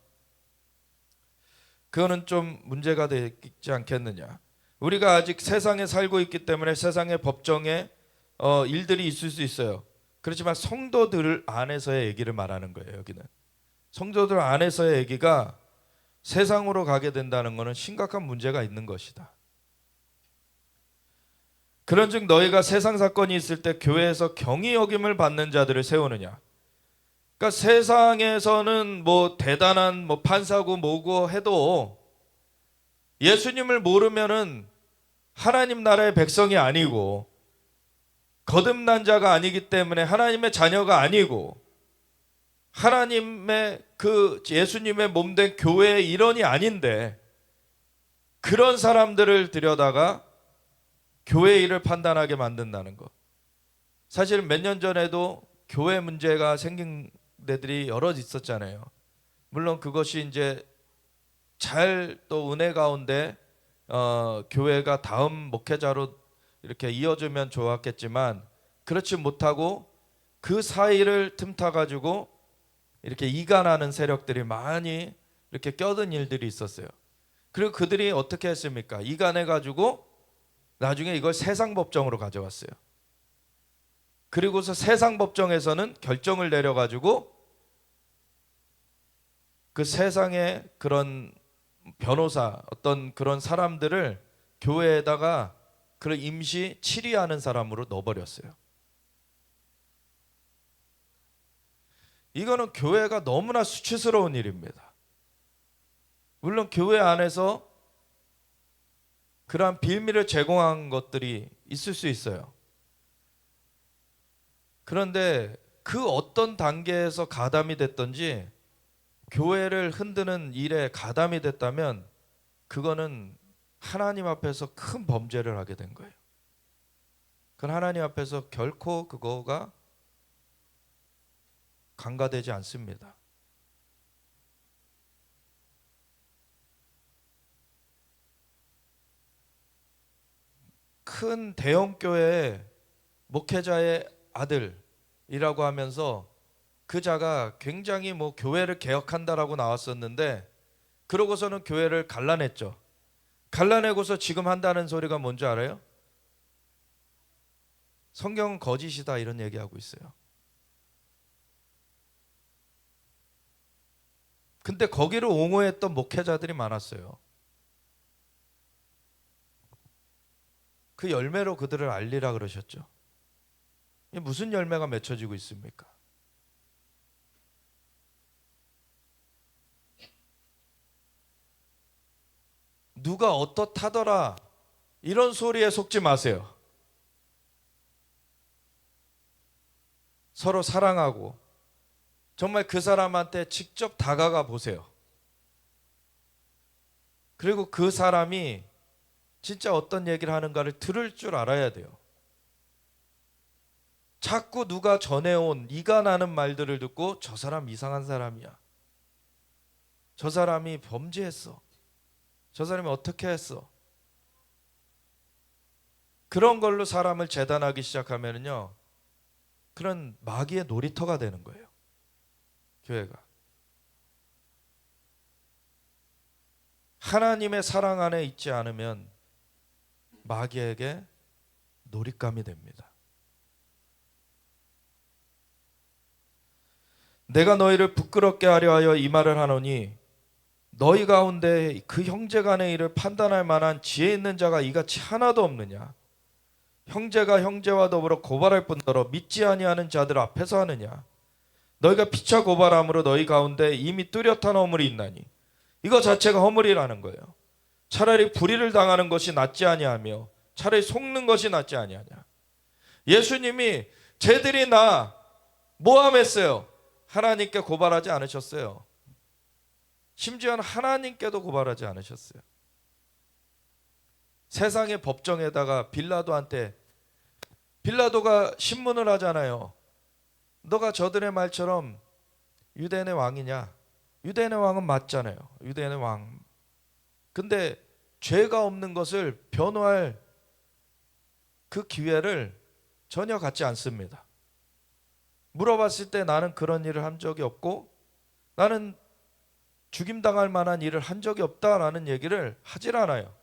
S1: 그거는 좀 문제가 되지 않겠느냐. 우리가 아직 세상에 살고 있기 때문에 세상의 법정에 일들이 있을 수 있어요. 그렇지만 성도들 안에서의 얘기를 말하는 거예요. 여기는 성도들 안에서의 얘기가 세상으로 가게 된다는 것은 심각한 문제가 있는 것이다. 그런즉 너희가 세상 사건이 있을 때 교회에서 경히 여김을 받는 자들을 세우느냐. 그러니까 세상에서는 뭐 대단한 뭐 판사고 뭐고 해도 예수님을 모르면은 하나님 나라의 백성이 아니고 거듭난 자가 아니기 때문에 하나님의 자녀가 아니고 하나님의 그 예수님의 몸된 교회의 일원이 아닌데 그런 사람들을 들여다가 교회 일을 판단하게 만든다는 것. 사실 몇 년 전에도 교회 문제가 생긴 데들이 여러 있었잖아요. 물론 그것이 이제 잘 또 은혜 가운데 교회가 다음 목회자로 이렇게 이어지면 좋았겠지만 그렇지 못하고 그 사이를 틈타 가지고 이렇게 이간하는 세력들이 많이 이렇게 껴든 일들이 있었어요. 그리고 그들이 어떻게 했습니까? 이간해 가지고 나중에 이걸 세상 법정으로 가져갔어요. 그리고서 세상 법정에서는 결정을 내려 가지고 그 세상의 그런 변호사 어떤 그런 사람들을 교회에다가 그런 임시 치리하는 사람으로 넣어버렸어요. 이거는 교회가 너무나 수치스러운 일입니다. 물론 교회 안에서 그러한 빌미를 제공한 것들이 있을 수 있어요. 그런데 그 어떤 단계에서 가담이 됐든지 교회를 흔드는 일에 가담이 됐다면 그거는 하나님 앞에서 큰 범죄를 하게 된 거예요. 그건 하나님 앞에서 결코 그거가 간과되지 않습니다. 큰 대형 교회의 목회자의 아들이라고 하면서 그 자가 굉장히 뭐 교회를 개혁한다라고 나왔었는데 그러고서는 교회를 갈라냈죠. 갈라내고서 지금 한다는 소리가 뭔지 알아요? 성경은 거짓이다 이런 얘기하고 있어요. 근데 거기를 옹호했던 목회자들이 많았어요. 그 열매로 그들을 알리라 그러셨죠. 이게 무슨 열매가 맺혀지고 있습니까? 누가 어떻다더라 이런 소리에 속지 마세요. 서로 사랑하고 정말 그 사람한테 직접 다가가 보세요. 그리고 그 사람이 진짜 어떤 얘기를 하는가를 들을 줄 알아야 돼요. 자꾸 누가 전해온 이간하는 말들을 듣고 저 사람 이상한 사람이야. 저 사람이 범죄했어. 저 사람이 어떻게 했어. 그런 걸로 사람을 재단하기 시작하면요, 그런 마귀의 놀이터가 되는 거예요. 교회가. 하나님의 사랑 안에 있지 않으면 마귀에게 놀잇감이 됩니다. 내가 너희를 부끄럽게 하려 하여 이 말을 하노니 너희 가운데 그 형제 간의 일을 판단할 만한 지혜 있는 자가 이같이 하나도 없느냐. 형제가 형제와 더불어 고발할 뿐더러 믿지 아니하는 자들 앞에서 하느냐? 너희가 피차 고발함으로 너희 가운데 이미 뚜렷한 허물이 있나니 이거 자체가 허물이라는 거예요. 차라리 불의를 당하는 것이 낫지 아니하며 차라리 속는 것이 낫지 아니하냐. 예수님이 쟤들이 나 모함했어요. 하나님께 고발하지 않으셨어요. 심지어는 하나님께도 고발하지 않으셨어요. 세상의 법정에다가 빌라도가 신문을 하잖아요. 너가 저들의 말처럼 유대인의 왕이냐? 유대인의 왕은 맞잖아요. 유대인의 왕. 근데 죄가 없는 것을 변호할 그 기회를 전혀 갖지 않습니다. 물어봤을 때 나는 그런 일을 한 적이 없고 나는 죽임당할 만한 일을 한 적이 없다라는 얘기를 하질 않아요.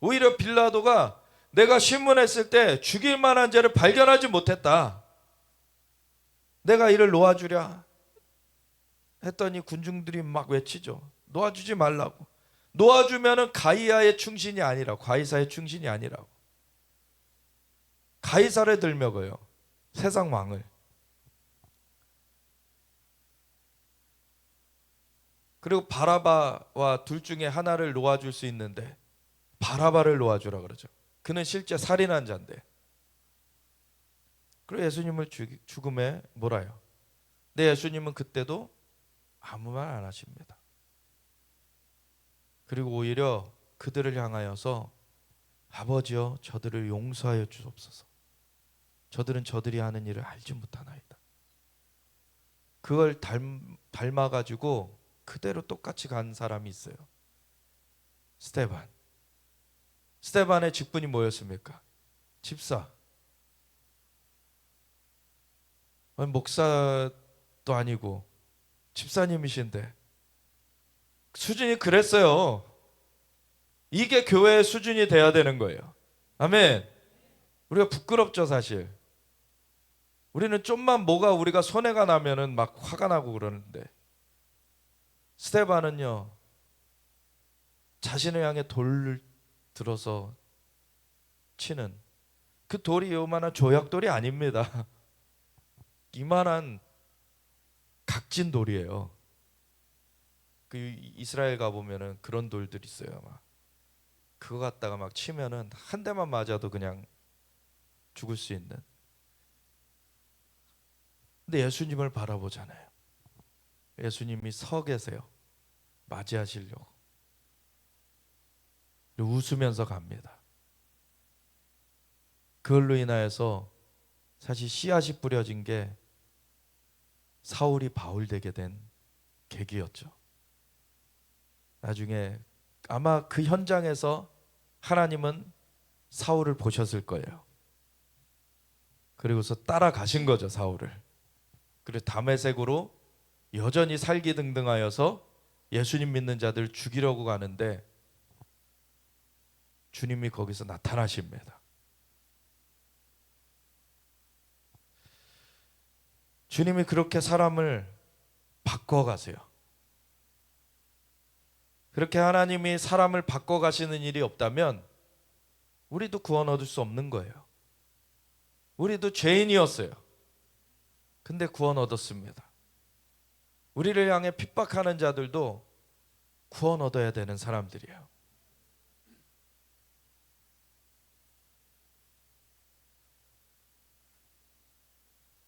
S1: 오히려 빌라도가 내가 신문했을 때 죽일 만한 죄를 발견하지 못했다. 내가 이를 놓아주랴 했더니 군중들이 막 외치죠. 놓아주지 말라고. 놓아주면은 가이사의 충신이 아니라고. 가이사를 들먹어요. 세상 왕을. 그리고 바라바와 둘 중에 하나를 놓아줄 수 있는데 바라바를 놓아주라 그러죠. 그는 실제 살인한 자인데. 그리고 예수님을 죽음에 몰아요. 근데 예수님은 그때도 아무 말 안 하십니다. 그리고 오히려 그들을 향하여서 아버지여 저들을 용서하여 주옵소서. 저들은 저들이 하는 일을 알지 못하나이다. 그걸 닮아가지고 그대로 똑같이 간 사람이 있어요. 스데반의 직분이 뭐였습니까? 집사. 목사도 아니고 집사님이신데 수준이 그랬어요. 이게 교회의 수준이 돼야 되는 거예요. 아멘. 우리가 부끄럽죠 사실. 우리는 좀만 뭐가 우리가 손해가 나면은 막 화가 나고 그러는데 스데반은요 자신을 향해 돌을 들어서 치는 그 돌이 요만한 조약돌이 아닙니다. 이만한 각진 돌이에요. 그 이스라엘 가보면은 그런 돌들 있어요. 막 그거 갖다가 막 치면은 한 대만 맞아도 그냥 죽을 수 있는. 근데 예수님을 바라보잖아요. 예수님이 서 계세요. 맞이하시려고. 웃으면서 갑니다. 그걸로 인하여서 사실 씨앗이 뿌려진 게 사울이 바울 되게 된 계기였죠. 나중에 아마 그 현장에서 하나님은 사울을 보셨을 거예요. 그리고서 따라가신 거죠, 사울을. 그리고 다메섹으로 여전히 살기등등하여서 예수님 믿는 자들 죽이려고 가는데 주님이 거기서 나타나십니다. 주님이 그렇게 사람을 바꿔가세요. 그렇게 하나님이 사람을 바꿔가시는 일이 없다면 우리도 구원 얻을 수 없는 거예요. 우리도 죄인이었어요. 근데 구원 얻었습니다. 우리를 향해 핍박하는 자들도 구원 얻어야 되는 사람들이에요.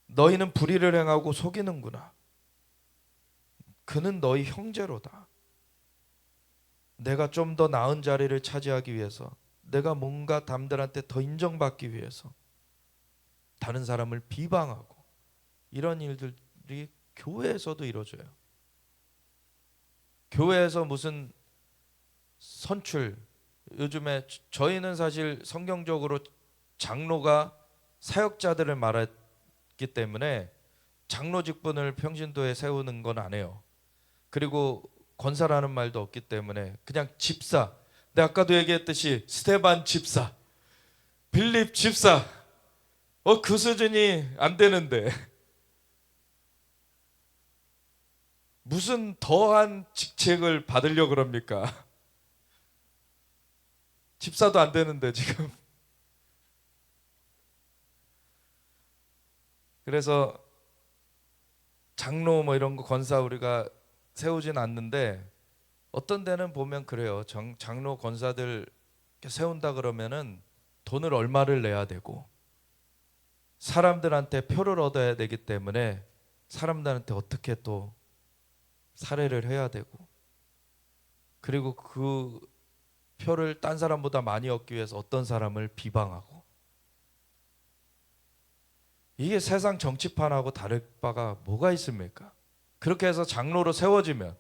S1: 너희는 불의를 행하고 속이는구나. 그는 너희 형제로다. 내가 좀 더 나은 자리를 차지하기 위해서, 내가 뭔가 남들한테 더 인정받기 위해서 다른 사람을 비방하고 이런 일들이 교회에서도 이루어져요. 교회에서 무슨 선출, 요즘에 저희는 사실 성경적으로 장로가 사역자들을 말했기 때문에 장로 직분을 평신도에 세우는 건 안 해요. 그리고 권사라는 말도 없기 때문에 그냥 집사. 근데 아까도 얘기했듯이 스데반 집사, 빌립 집사, 그 수준이 안 되는데 무슨 더한 직책을 받으려고 그럽니까? 집사도 안 되는데 지금 그래서 장로 뭐 이런 거 권사 우리가 세우진 않는데 어떤 데는 보면 그래요. 장로 권사들 세운다 그러면은 돈을 얼마를 내야 되고 사람들한테 표를 얻어야 되기 때문에 사람들한테 어떻게 또 살해를 해야 되고, 그리고 그 표를 딴 사람보다 많이 얻기 위해서 어떤 사람을 비방하고, 이게 세상 정치판하고 다를 바가 뭐가 있습니까? 그렇게 해서 장로로 세워지면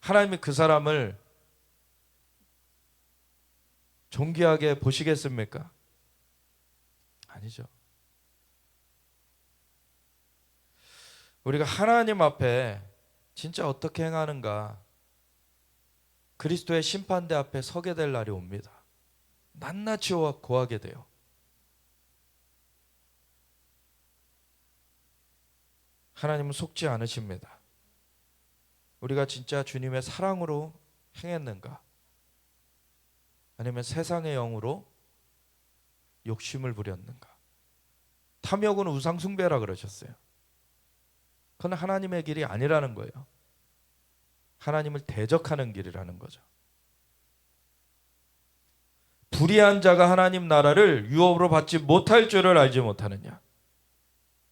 S1: 하나님이 그 사람을 존귀하게 보시겠습니까? 아니죠. 우리가 하나님 앞에 진짜 어떻게 행하는가, 그리스도의 심판대 앞에 서게 될 날이 옵니다. 낱낱이 고하게 돼요. 하나님은 속지 않으십니다. 우리가 진짜 주님의 사랑으로 행했는가, 아니면 세상의 영으로 욕심을 부렸는가. 탐욕은 우상숭배라 그러셨어요. 그건 하나님의 길이 아니라는 거예요. 하나님을 대적하는 길이라는 거죠. 불의한 자가 하나님 나라를 유업으로 받지 못할 줄을 알지 못하느냐.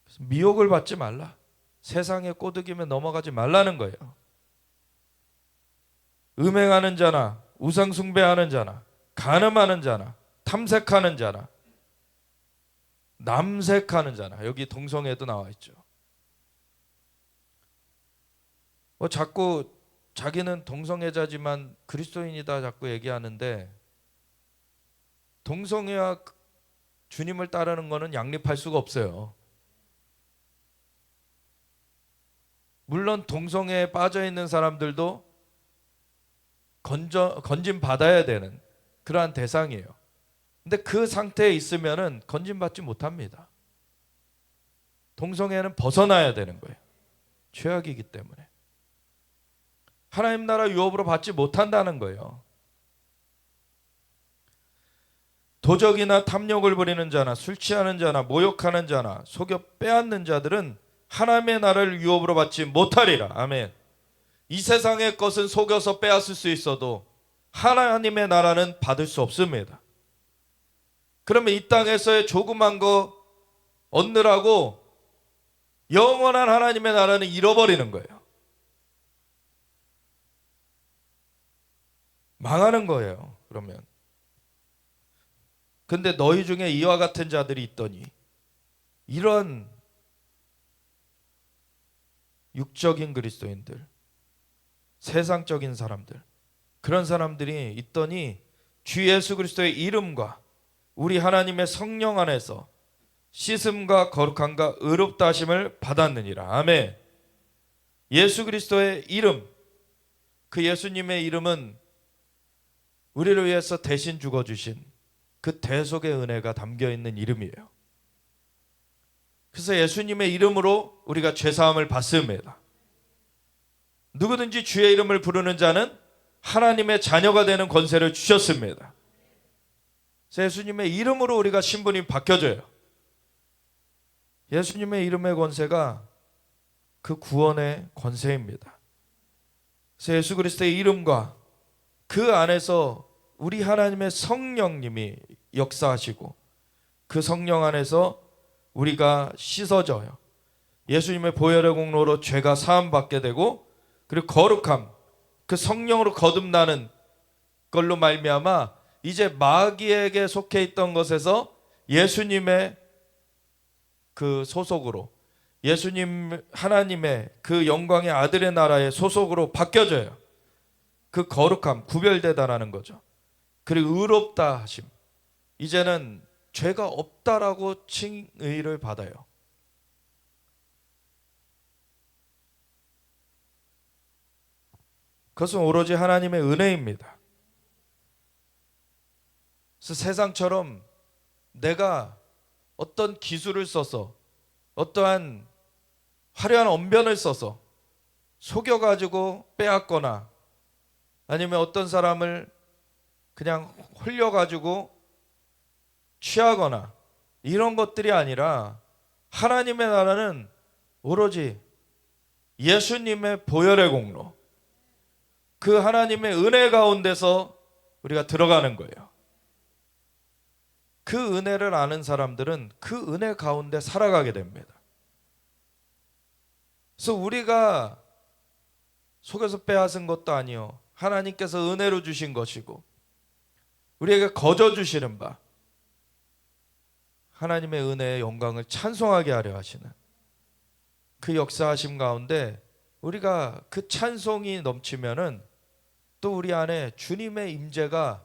S1: 그래서 미혹을 받지 말라. 세상에 꼬드기면 넘어가지 말라는 거예요. 음행하는 자나 우상숭배하는 자나 간음하는 자나 탐색하는 자나 남색하는 자나, 여기 동성애도 나와 있죠. 자꾸 자기는 동성애자지만 그리스도인이다 자꾸 얘기하는데, 동성애와 주님을 따르는 것은 양립할 수가 없어요. 물론 동성애에 빠져 있는 사람들도 건진 받아야 되는 그러한 대상이에요. 근데 그 상태에 있으면은 건진 받지 못합니다. 동성애는 벗어나야 되는 거예요. 죄악이기 때문에. 하나님 나라 유업으로 받지 못한다는 거예요. 도적이나 탐욕을 부리는 자나 술 취하는 자나 모욕하는 자나 속여 빼앗는 자들은 하나님의 나라를 유업으로 받지 못하리라. 아멘. 이 세상의 것은 속여서 빼앗을 수 있어도 하나님의 나라는 받을 수 없습니다. 그러면 이 땅에서의 조그만 거 얻느라고 영원한 하나님의 나라는 잃어버리는 거예요. 망하는 거예요. 그러면. 근데 너희 중에 이와 같은 자들이 있더니, 이런 육적인 그리스도인들, 세상적인 사람들, 그런 사람들이 있더니 주 예수 그리스도의 이름과 우리 하나님의 성령 안에서 씻음과 거룩함과 의롭다 하심을 받았느니라. 아멘. 예수 그리스도의 이름, 그 예수님의 이름은 우리를 위해서 대신 죽어주신 그 대속의 은혜가 담겨있는 이름이에요. 그래서 예수님의 이름으로 우리가 죄사함을 받습니다. 누구든지 주의 이름을 부르는 자는 하나님의 자녀가 되는 권세를 주셨습니다. 그래서 예수님의 이름으로 우리가 신분이 바뀌어져요. 예수님의 이름의 권세가 그 구원의 권세입니다. 그래서 예수 그리스도의 이름과 그 안에서 우리 하나님의 성령님이 역사하시고, 그 성령 안에서 우리가 씻어져요. 예수님의 보혈의 공로로 죄가 사함받게 되고, 그리고 거룩함, 그 성령으로 거듭나는 걸로 말미암아 이제 마귀에게 속해 있던 것에서 예수님의 그 소속으로, 예수님 하나님의 그 영광의 아들의 나라의 소속으로 바뀌어져요. 그 거룩함, 구별되다라는 거죠. 그리고 의롭다 하심, 이제는 죄가 없다라고 칭의를 받아요. 그것은 오로지 하나님의 은혜입니다. 그래서 세상처럼 내가 어떤 기술을 써서, 어떠한 화려한 언변을 써서 속여가지고 빼앗거나, 아니면 어떤 사람을 그냥 홀려가지고 취하거나, 이런 것들이 아니라 하나님의 나라는 오로지 예수님의 보혈의 공로, 그 하나님의 은혜 가운데서 우리가 들어가는 거예요. 그 은혜를 아는 사람들은 그 은혜 가운데 살아가게 됩니다. 그래서 우리가 속에서 빼앗은 것도 아니요, 하나님께서 은혜로 주신 것이고 우리에게 거저 주시는 바, 하나님의 은혜의 영광을 찬송하게 하려 하시는 그 역사하심 가운데 우리가 그 찬송이 넘치면은 또 우리 안에 주님의 임재가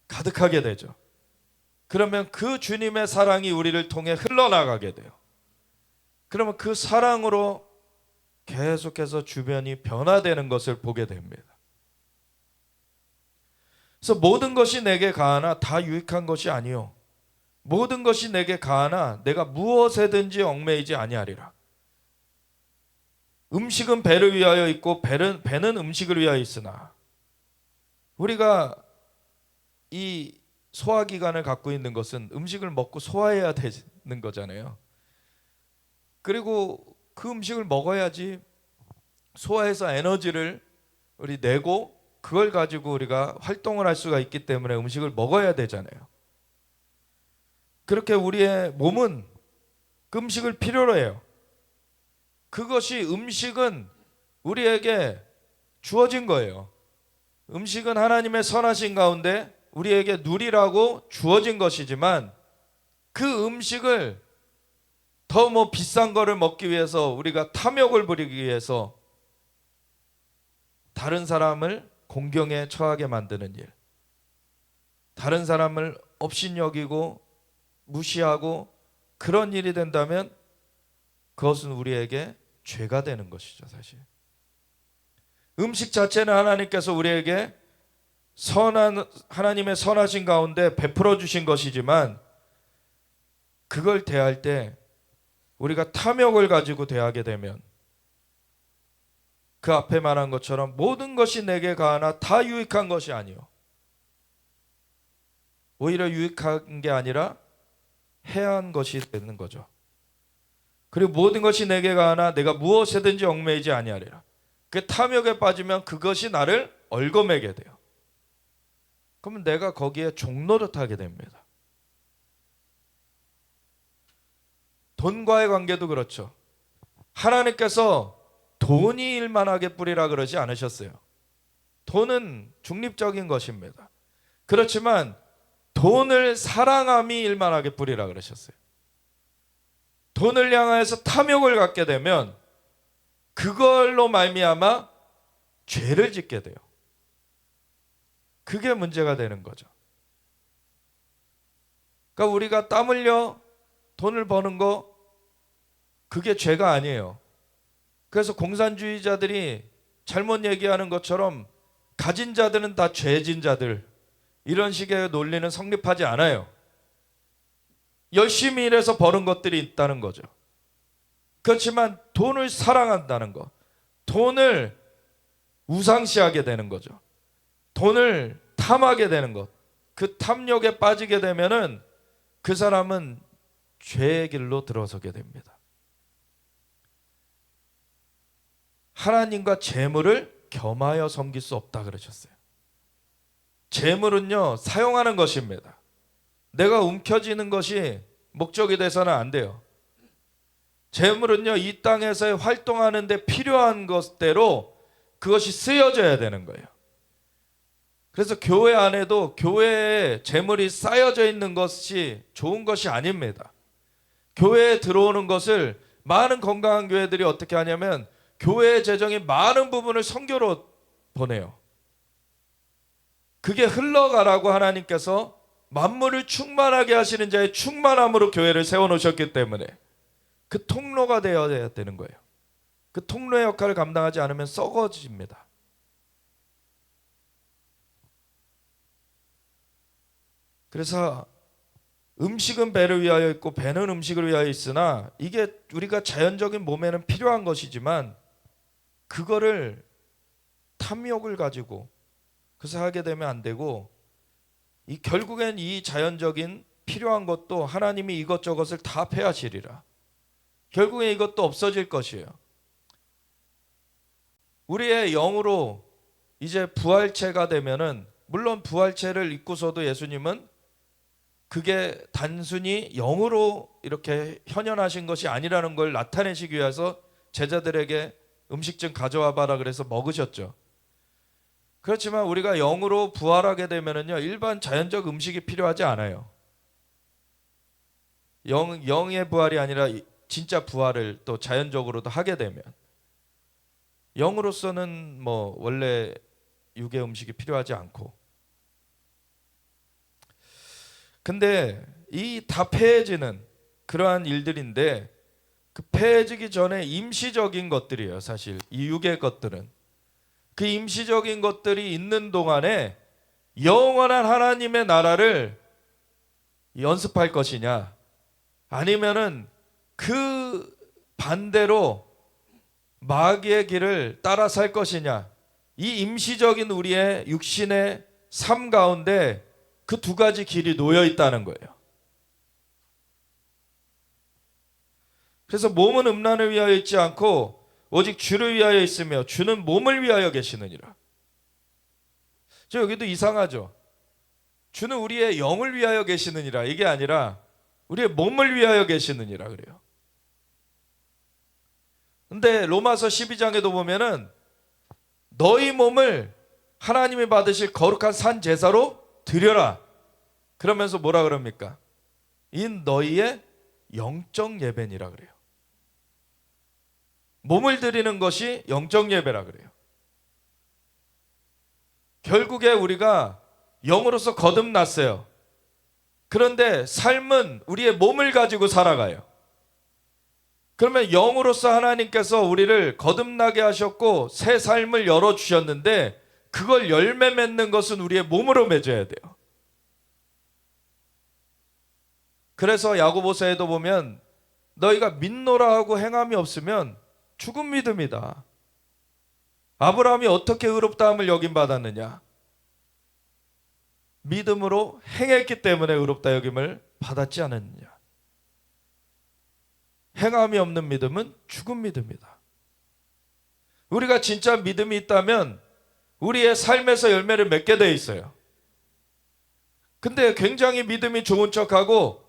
S1: 가득하게 되죠. 그러면 그 주님의 사랑이 우리를 통해 흘러나가게 돼요. 그러면 그 사랑으로 계속해서 주변이 변화되는 것을 보게 됩니다. 그래서 모든 것이 내게 가하나 다 유익한 것이 아니요, 모든 것이 내게 가하나 내가 무엇에든지 얽매이지 아니하리라. 음식은 배를 위하여 있고 배는 음식을 위하여 있으나, 우리가 이 소화기관을 갖고 있는 것은 음식을 먹고 소화해야 되는 거잖아요. 그리고 그 음식을 먹어야지 소화해서 에너지를 우리 내고 그걸 가지고 우리가 활동을 할 수가 있기 때문에 음식을 먹어야 되잖아요. 그렇게 우리의 몸은 그 음식을 필요로 해요. 그것이, 음식은 우리에게 주어진 거예요. 음식은 하나님의 선하신 가운데 우리에게 누리라고 주어진 것이지만, 그 음식을 더 비싼 거를 먹기 위해서, 우리가 탐욕을 부리기 위해서 다른 사람을 공경에 처하게 만드는 일, 다른 사람을 업신여기고 무시하고 그런 일이 된다면 그것은 우리에게 죄가 되는 것이죠. 사실 음식 자체는 하나님께서 우리에게 하나님의 선하신 가운데 베풀어 주신 것이지만, 그걸 대할 때 우리가 탐욕을 가지고 대하게 되면 그 앞에 말한 것처럼 모든 것이 내게 가하나 다 유익한 것이 아니요, 오히려 유익한 게 아니라 해한 것이 되는 거죠. 그리고 모든 것이 내게 가하나 내가 무엇에든지 얽매이지 아니하리라. 그 탐욕에 빠지면 그것이 나를 얽어매게 돼요. 그러면 내가 거기에 종노릇하게 됩니다. 돈과의 관계도 그렇죠. 하나님께서 돈이 일만하게 뿌리라 그러지 않으셨어요. 돈은 중립적인 것입니다. 그렇지만 돈을 사랑함이 일만하게 뿌리라 그러셨어요. 돈을 향하여서 탐욕을 갖게 되면 그걸로 말미암아 죄를 짓게 돼요. 그게 문제가 되는 거죠. 그러니까 우리가 땀 흘려 돈을 버는 거, 그게 죄가 아니에요. 그래서 공산주의자들이 잘못 얘기하는 것처럼 가진 자들은 다 죄진 자들, 이런 식의 논리는 성립하지 않아요. 열심히 일해서 버는 것들이 있다는 거죠. 그렇지만 돈을 사랑한다는 것, 돈을 우상시하게 되는 거죠. 돈을 탐하게 되는 것, 그 탐욕에 빠지게 되면은 그 사람은 죄의 길로 들어서게 됩니다. 하나님과 재물을 겸하여 섬길 수 없다 그러셨어요. 재물은요, 사용하는 것입니다. 내가 움켜쥐는 것이 목적이 돼서는 안 돼요. 재물은요, 이 땅에서 활동하는 데 필요한 것대로 그것이 쓰여져야 되는 거예요. 그래서 교회 안에도 교회에 재물이 쌓여져 있는 것이 좋은 것이 아닙니다. 교회에 들어오는 것을 많은 건강한 교회들이 어떻게 하냐면 교회의 재정의 많은 부분을 선교로 보내요. 그게 흘러가라고 하나님께서 만물을 충만하게 하시는 자의 충만함으로 교회를 세워놓으셨기 때문에 그 통로가 되어야 되는 거예요. 그 통로의 역할을 감당하지 않으면 썩어집니다. 그래서 음식은 배를 위하여 있고 배는 음식을 위하여 있으나, 이게 우리가 자연적인 몸에는 필요한 것이지만 그거를 탐욕을 가지고 그래서 하게 되면 안 되고, 결국엔 이 자연적인 필요한 것도 하나님이 이것저것을 다 패하시리라. 결국에 이것도 없어질 것이에요. 우리의 영으로 이제 부활체가 되면은, 물론 부활체를 입고서도 예수님은 그게 단순히 영으로 이렇게 현현하신 것이 아니라는 걸 나타내시기 위해서 제자들에게 음식 좀 가져와 봐라 그래서 먹으셨죠. 그렇지만 우리가 영으로 부활하게 되면은요, 일반 자연적 음식이 필요하지 않아요. 영의 부활이 아니라 진짜 부활을 또 자연적으로도 하게 되면, 영으로서는 뭐 원래 육의 음식이 필요하지 않고, 근데 이 다 폐해지는 그러한 일들인데, 그 폐해지기 전에 임시적인 것들이에요. 사실 이 육의 것들은 그 임시적인 것들이 있는 동안에 영원한 하나님의 나라를 연습할 것이냐, 아니면은 그 반대로 마귀의 길을 따라 살 것이냐, 이 임시적인 우리의 육신의 삶 가운데 그 두 가지 길이 놓여 있다는 거예요. 그래서 몸은 음란을 위하여 있지 않고 오직 주를 위하여 있으며 주는 몸을 위하여 계시느니라. 저 여기도 이상하죠. 주는 우리의 영을 위하여 계시느니라, 이게 아니라 우리의 몸을 위하여 계시느니라 그래요. 근데 로마서 12장에도 보면은 너희 몸을 하나님이 받으실 거룩한 산 제사로 드려라 그러면서 뭐라 그럽니까? 이 너희의 영적 예배니라 그래요. 몸을 드리는 것이 영적 예배라 그래요. 결국에 우리가 영으로서 거듭났어요. 그런데 삶은 우리의 몸을 가지고 살아가요. 그러면 영으로서 하나님께서 우리를 거듭나게 하셨고 새 삶을 열어주셨는데, 그걸 열매 맺는 것은 우리의 몸으로 맺어야 돼요. 그래서 야고보서에도 보면 너희가 믿노라 하고 행함이 없으면 죽은 믿음이다. 아브라함이 어떻게 의롭다함을 여김 받았느냐? 믿음으로 행했기 때문에 의롭다 여김을 받았지 않았느냐? 행함이 없는 믿음은 죽은 믿음이다. 우리가 진짜 믿음이 있다면 우리의 삶에서 열매를 맺게 돼 있어요. 근데 굉장히 믿음이 좋은 척하고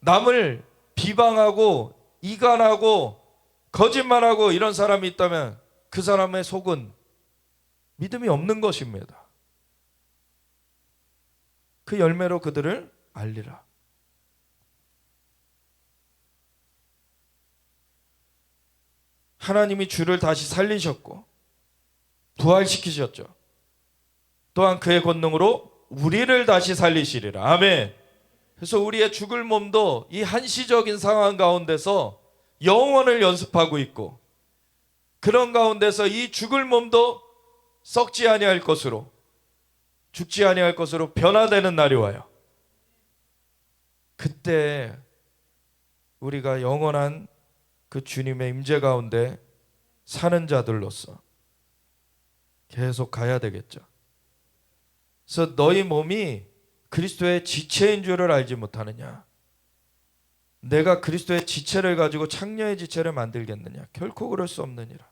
S1: 남을 비방하고 이간하고 거짓말하고 이런 사람이 있다면 그 사람의 속은 믿음이 없는 것입니다. 그 열매로 그들을 알리라. 하나님이 주를 다시 살리셨고 부활시키셨죠. 또한 그의 권능으로 우리를 다시 살리시리라. 아멘. 그래서 우리의 죽을 몸도 이 한시적인 상황 가운데서 영원을 연습하고 있고, 그런 가운데서 이 죽을 몸도 썩지 아니할 것으로, 죽지 아니할 것으로 변화되는 날이 와요. 그때 우리가 영원한 그 주님의 임재 가운데 사는 자들로서 계속 가야 되겠죠. 그래서 너희 몸이 그리스도의 지체인 줄을 알지 못하느냐? 내가 그리스도의 지체를 가지고 창녀의 지체를 만들겠느냐? 결코 그럴 수 없느니라.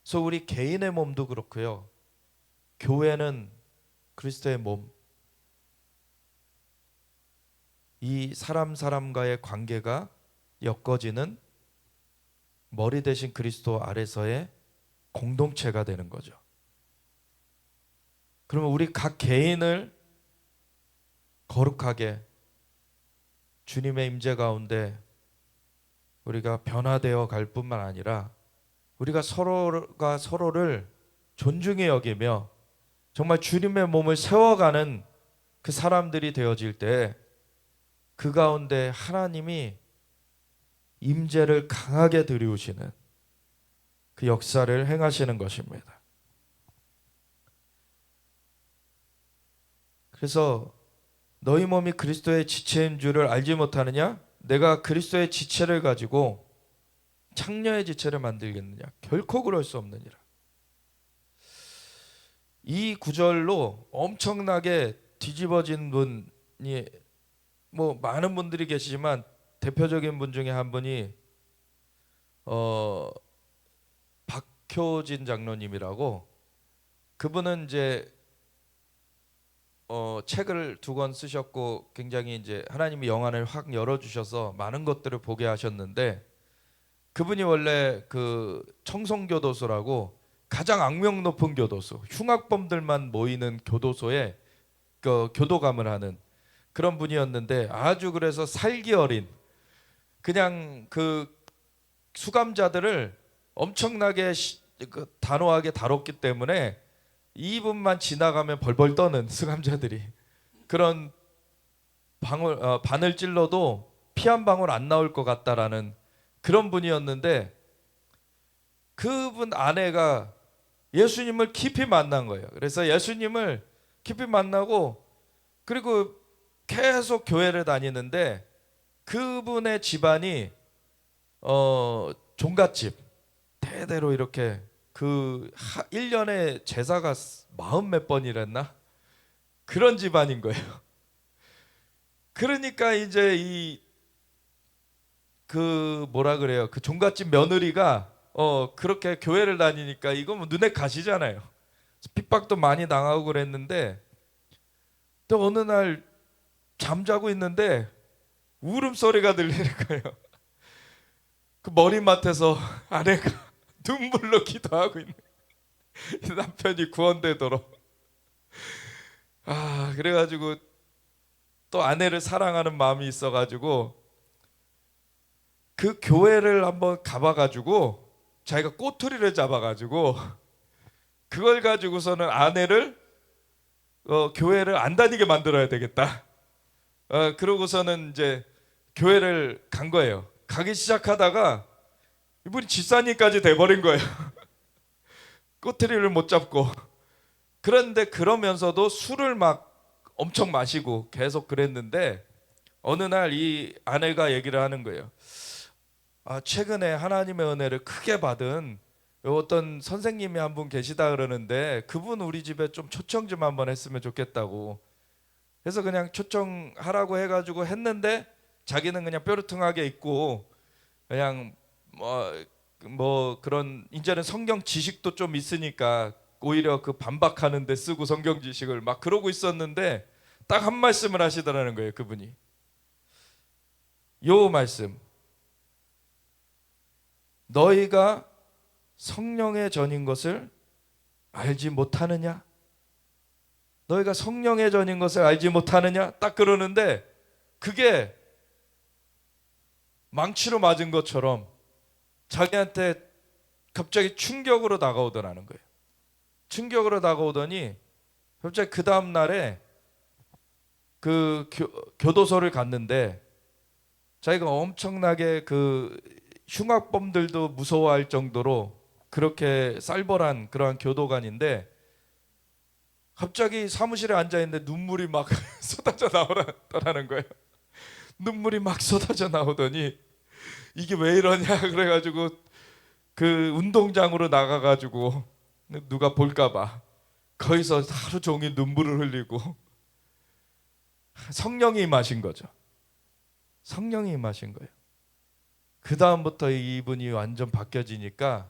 S1: 그래서 우리 개인의 몸도 그렇고요, 교회는 그리스도의 몸, 이 사람과의 관계가 엮어지는 머리 대신 그리스도 아래서의 공동체가 되는 거죠. 그러면 우리 각 개인을 거룩하게 주님의 임재 가운데 우리가 변화되어 갈 뿐만 아니라 우리가 서로가 서로를 존중히 여기며 정말 주님의 몸을 세워가는 그 사람들이 되어질 때 그 가운데 하나님이 임재를 강하게 들이우시는 그 역사를 행하시는 것입니다. 그래서 너희 몸이 그리스도의 지체인 줄을 알지 못하느냐? 내가 그리스도의 지체를 가지고 창녀의 지체를 만들겠느냐? 결코 그럴 수 없느니라. 이 구절로 엄청나게 뒤집어진 분이 뭐 많은 분들이 계시지만 대표적인 분 중에 한 분이 어, 박효진 장로님이라고, 그분은 이제 책을 2권 쓰셨고 굉장히 이제 하나님이 영안을 확 열어주셔서 많은 것들을 보게 하셨는데, 그분이 원래 그 청송교도소라고 가장 악명 높은 교도소, 흉악범들만 모이는 교도소에 그 교도감을 하는 그런 분이었는데, 아주 그래서 살기 어린, 그냥 그 수감자들을 엄청나게 그 단호하게 다뤘기 때문에 이분만 지나가면 벌벌 떠는 수감자들이, 그런 바늘 찔러도 피 한 방울 안 나올 것 같다라는 그런 분이었는데, 그분 아내가 예수님을 깊이 만난 거예요. 그래서 예수님을 깊이 만나고, 그리고 계속 교회를 다니는데, 그분의 집안이 종갓집, 대대로 이렇게 그 1년에 제사가 40몇 번이랬나? 그런 집안인 거예요. 그러니까 이제 이 그 뭐라 그래요? 그 종갓집 며느리가 그렇게 교회를 다니니까 이거 뭐 눈에 가시잖아요. 핍박도 많이 당하고 그랬는데, 또 어느 날 잠자고 있는데 울음소리가 들리는 거예요. 그 머리맡에서 아내가 눈물로 기도하고 있는, 남편이 구원되도록. 그래가지고 또 아내를 사랑하는 마음이 있어가지고 그 교회를 한번 가봐가지고 자기가 꼬투리를 잡아가지고 그걸 가지고서는 아내를 교회를 안 다니게 만들어야 되겠다. 그러고서는 이제 교회를 간 거예요. 가기 시작하다가 이분이 집사님까지 돼버린 거예요. 꼬투리를 못 잡고. 그런데 그러면서도 술을 막 엄청 마시고 계속 그랬는데, 어느 날 이 아내가 얘기를 하는 거예요. 최근에 하나님의 은혜를 크게 받은 어떤 선생님이 한 분 계시다 그러는데, 그분 우리 집에 좀 초청 좀 한번 했으면 좋겠다고. 그래서 그냥 초청하라고 해가지고 했는데, 자기는 그냥 뾰루퉁하게 있고 그냥 뭐 그런, 이제는 성경 지식도 좀 있으니까 오히려 그 반박하는 데 쓰고 성경 지식을 막 그러고 있었는데, 딱 한 말씀을 하시더라는 거예요. 그분이 요 말씀, 너희가 성령의 전인 것을 알지 못하느냐? 너희가 성령의 전인 것을 알지 못하느냐? 딱 그러는데, 그게 망치로 맞은 것처럼 자기한테 갑자기 충격으로 다가오더라는 거예요. 충격으로 다가오더니 갑자기 그 다음 날에 그 교도소를 갔는데, 자기가 엄청나게 그 흉악범들도 무서워할 정도로 그렇게 쌀벌한 그러한 교도관인데, 갑자기 사무실에 앉아 있는데 눈물이 막 쏟아져 나오더라는 거예요. 눈물이 막 쏟아져 나오더니 이게 왜 이러냐 그래가지고 그 운동장으로 나가가지고 누가 볼까봐 거기서 하루 종일 눈물을 흘리고, 성령이 임하신 거죠. 성령이 임하신 거예요. 그 다음부터 이분이 완전 바뀌어지니까,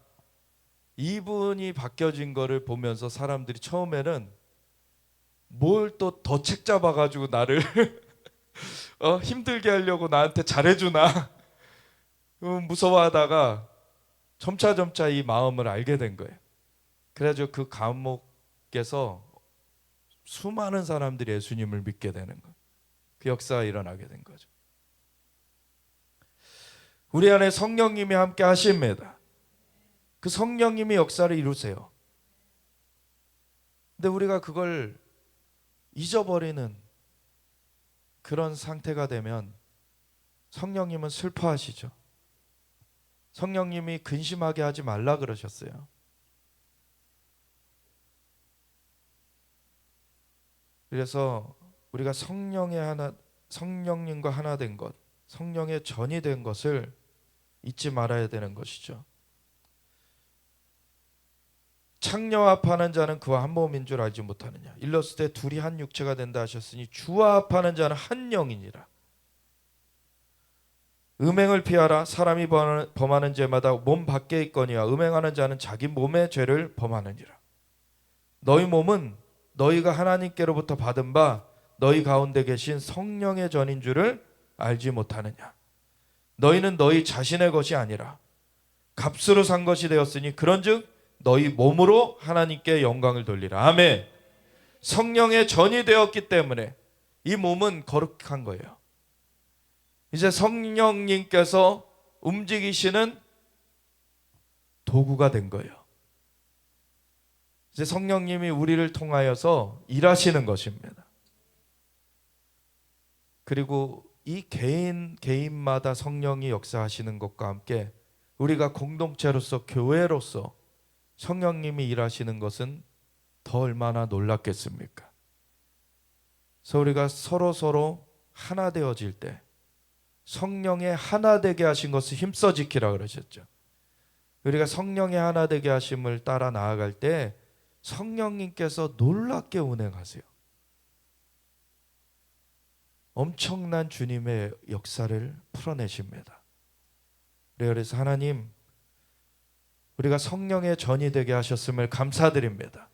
S1: 이분이 바뀌어진 거를 보면서 사람들이 처음에는 뭘 또 더 책 잡아가지고 나를 힘들게 하려고 나한테 잘해주나 무서워하다가 점차 이 마음을 알게 된 거예요. 그래가지고 그 감옥에서 수많은 사람들이 예수님을 믿게 되는 거예요. 그 역사가 일어나게 된 거죠. 우리 안에 성령님이 함께 하십니다. 그 성령님이 역사를 이루세요. 근데 우리가 그걸 잊어버리는 그런 상태가 되면 성령님은 슬퍼하시죠. 성령님이 근심하게 하지 말라 그러셨어요. 그래서 우리가 성령님과 하나 된 것, 성령의 전이 된 것을 잊지 말아야 되는 것이죠. 창녀와 합하는 자는 그와 한 몸인 줄 알지 못하느냐. 일렀을 때 둘이 한 육체가 된다 하셨으니 주와 합하는 자는 한 영이니라. 음행을 피하라. 사람이 범하는 죄마다 몸 밖에 있거니와 음행하는 자는 자기 몸의 죄를 범하느니라. 너희 몸은 너희가 하나님께로부터 받은 바 너희 가운데 계신 성령의 전인 줄을 알지 못하느냐. 너희는 너희 자신의 것이 아니라 값으로 산 것이 되었으니 그런즉 너희 몸으로 하나님께 영광을 돌리라. 아멘. 성령의 전이 되었기 때문에 이 몸은 거룩한 거예요. 이제 성령님께서 움직이시는 도구가 된 거예요. 이제 성령님이 우리를 통하여서 일하시는 것입니다. 그리고 이 개인마다 성령이 역사하시는 것과 함께 우리가 공동체로서 교회로서 성령님이 일하시는 것은 더 얼마나 놀랍겠습니까? 그래서 우리가 서로 하나 되어질 때 성령의 하나 되게 하신 것을 힘써 지키라 그러셨죠. 우리가 성령의 하나 되게 하심을 따라 나아갈 때 성령님께서 놀랍게 운행하세요. 엄청난 주님의 역사를 풀어내십니다. 그래서 하나님, 우리가 성령의 전이 되게 하셨음을 감사드립니다.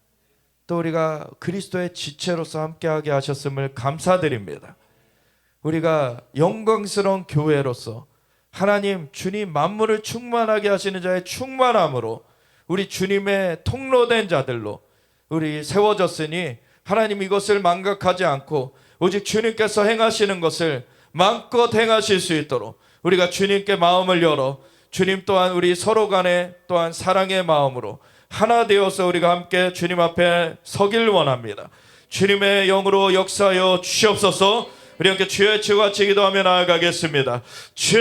S1: 또 우리가 그리스도의 지체로서 함께하게 하셨음을 감사드립니다. 우리가 영광스러운 교회로서 하나님, 주님 만물을 충만하게 하시는 자의 충만함으로 우리 주님의 통로된 자들로 우리 세워졌으니 하나님, 이것을 망각하지 않고 오직 주님께서 행하시는 것을 마음껏 행하실 수 있도록 우리가 주님께 마음을 열어 주님 또한 우리 서로 간에 또한 사랑의 마음으로 하나 되어서 우리가 함께 주님 앞에 서길 원합니다. 주님의 영으로 역사하여 주시옵소서. 우리 함께 주의 치고 같이 기도하며 나아가겠습니다. 주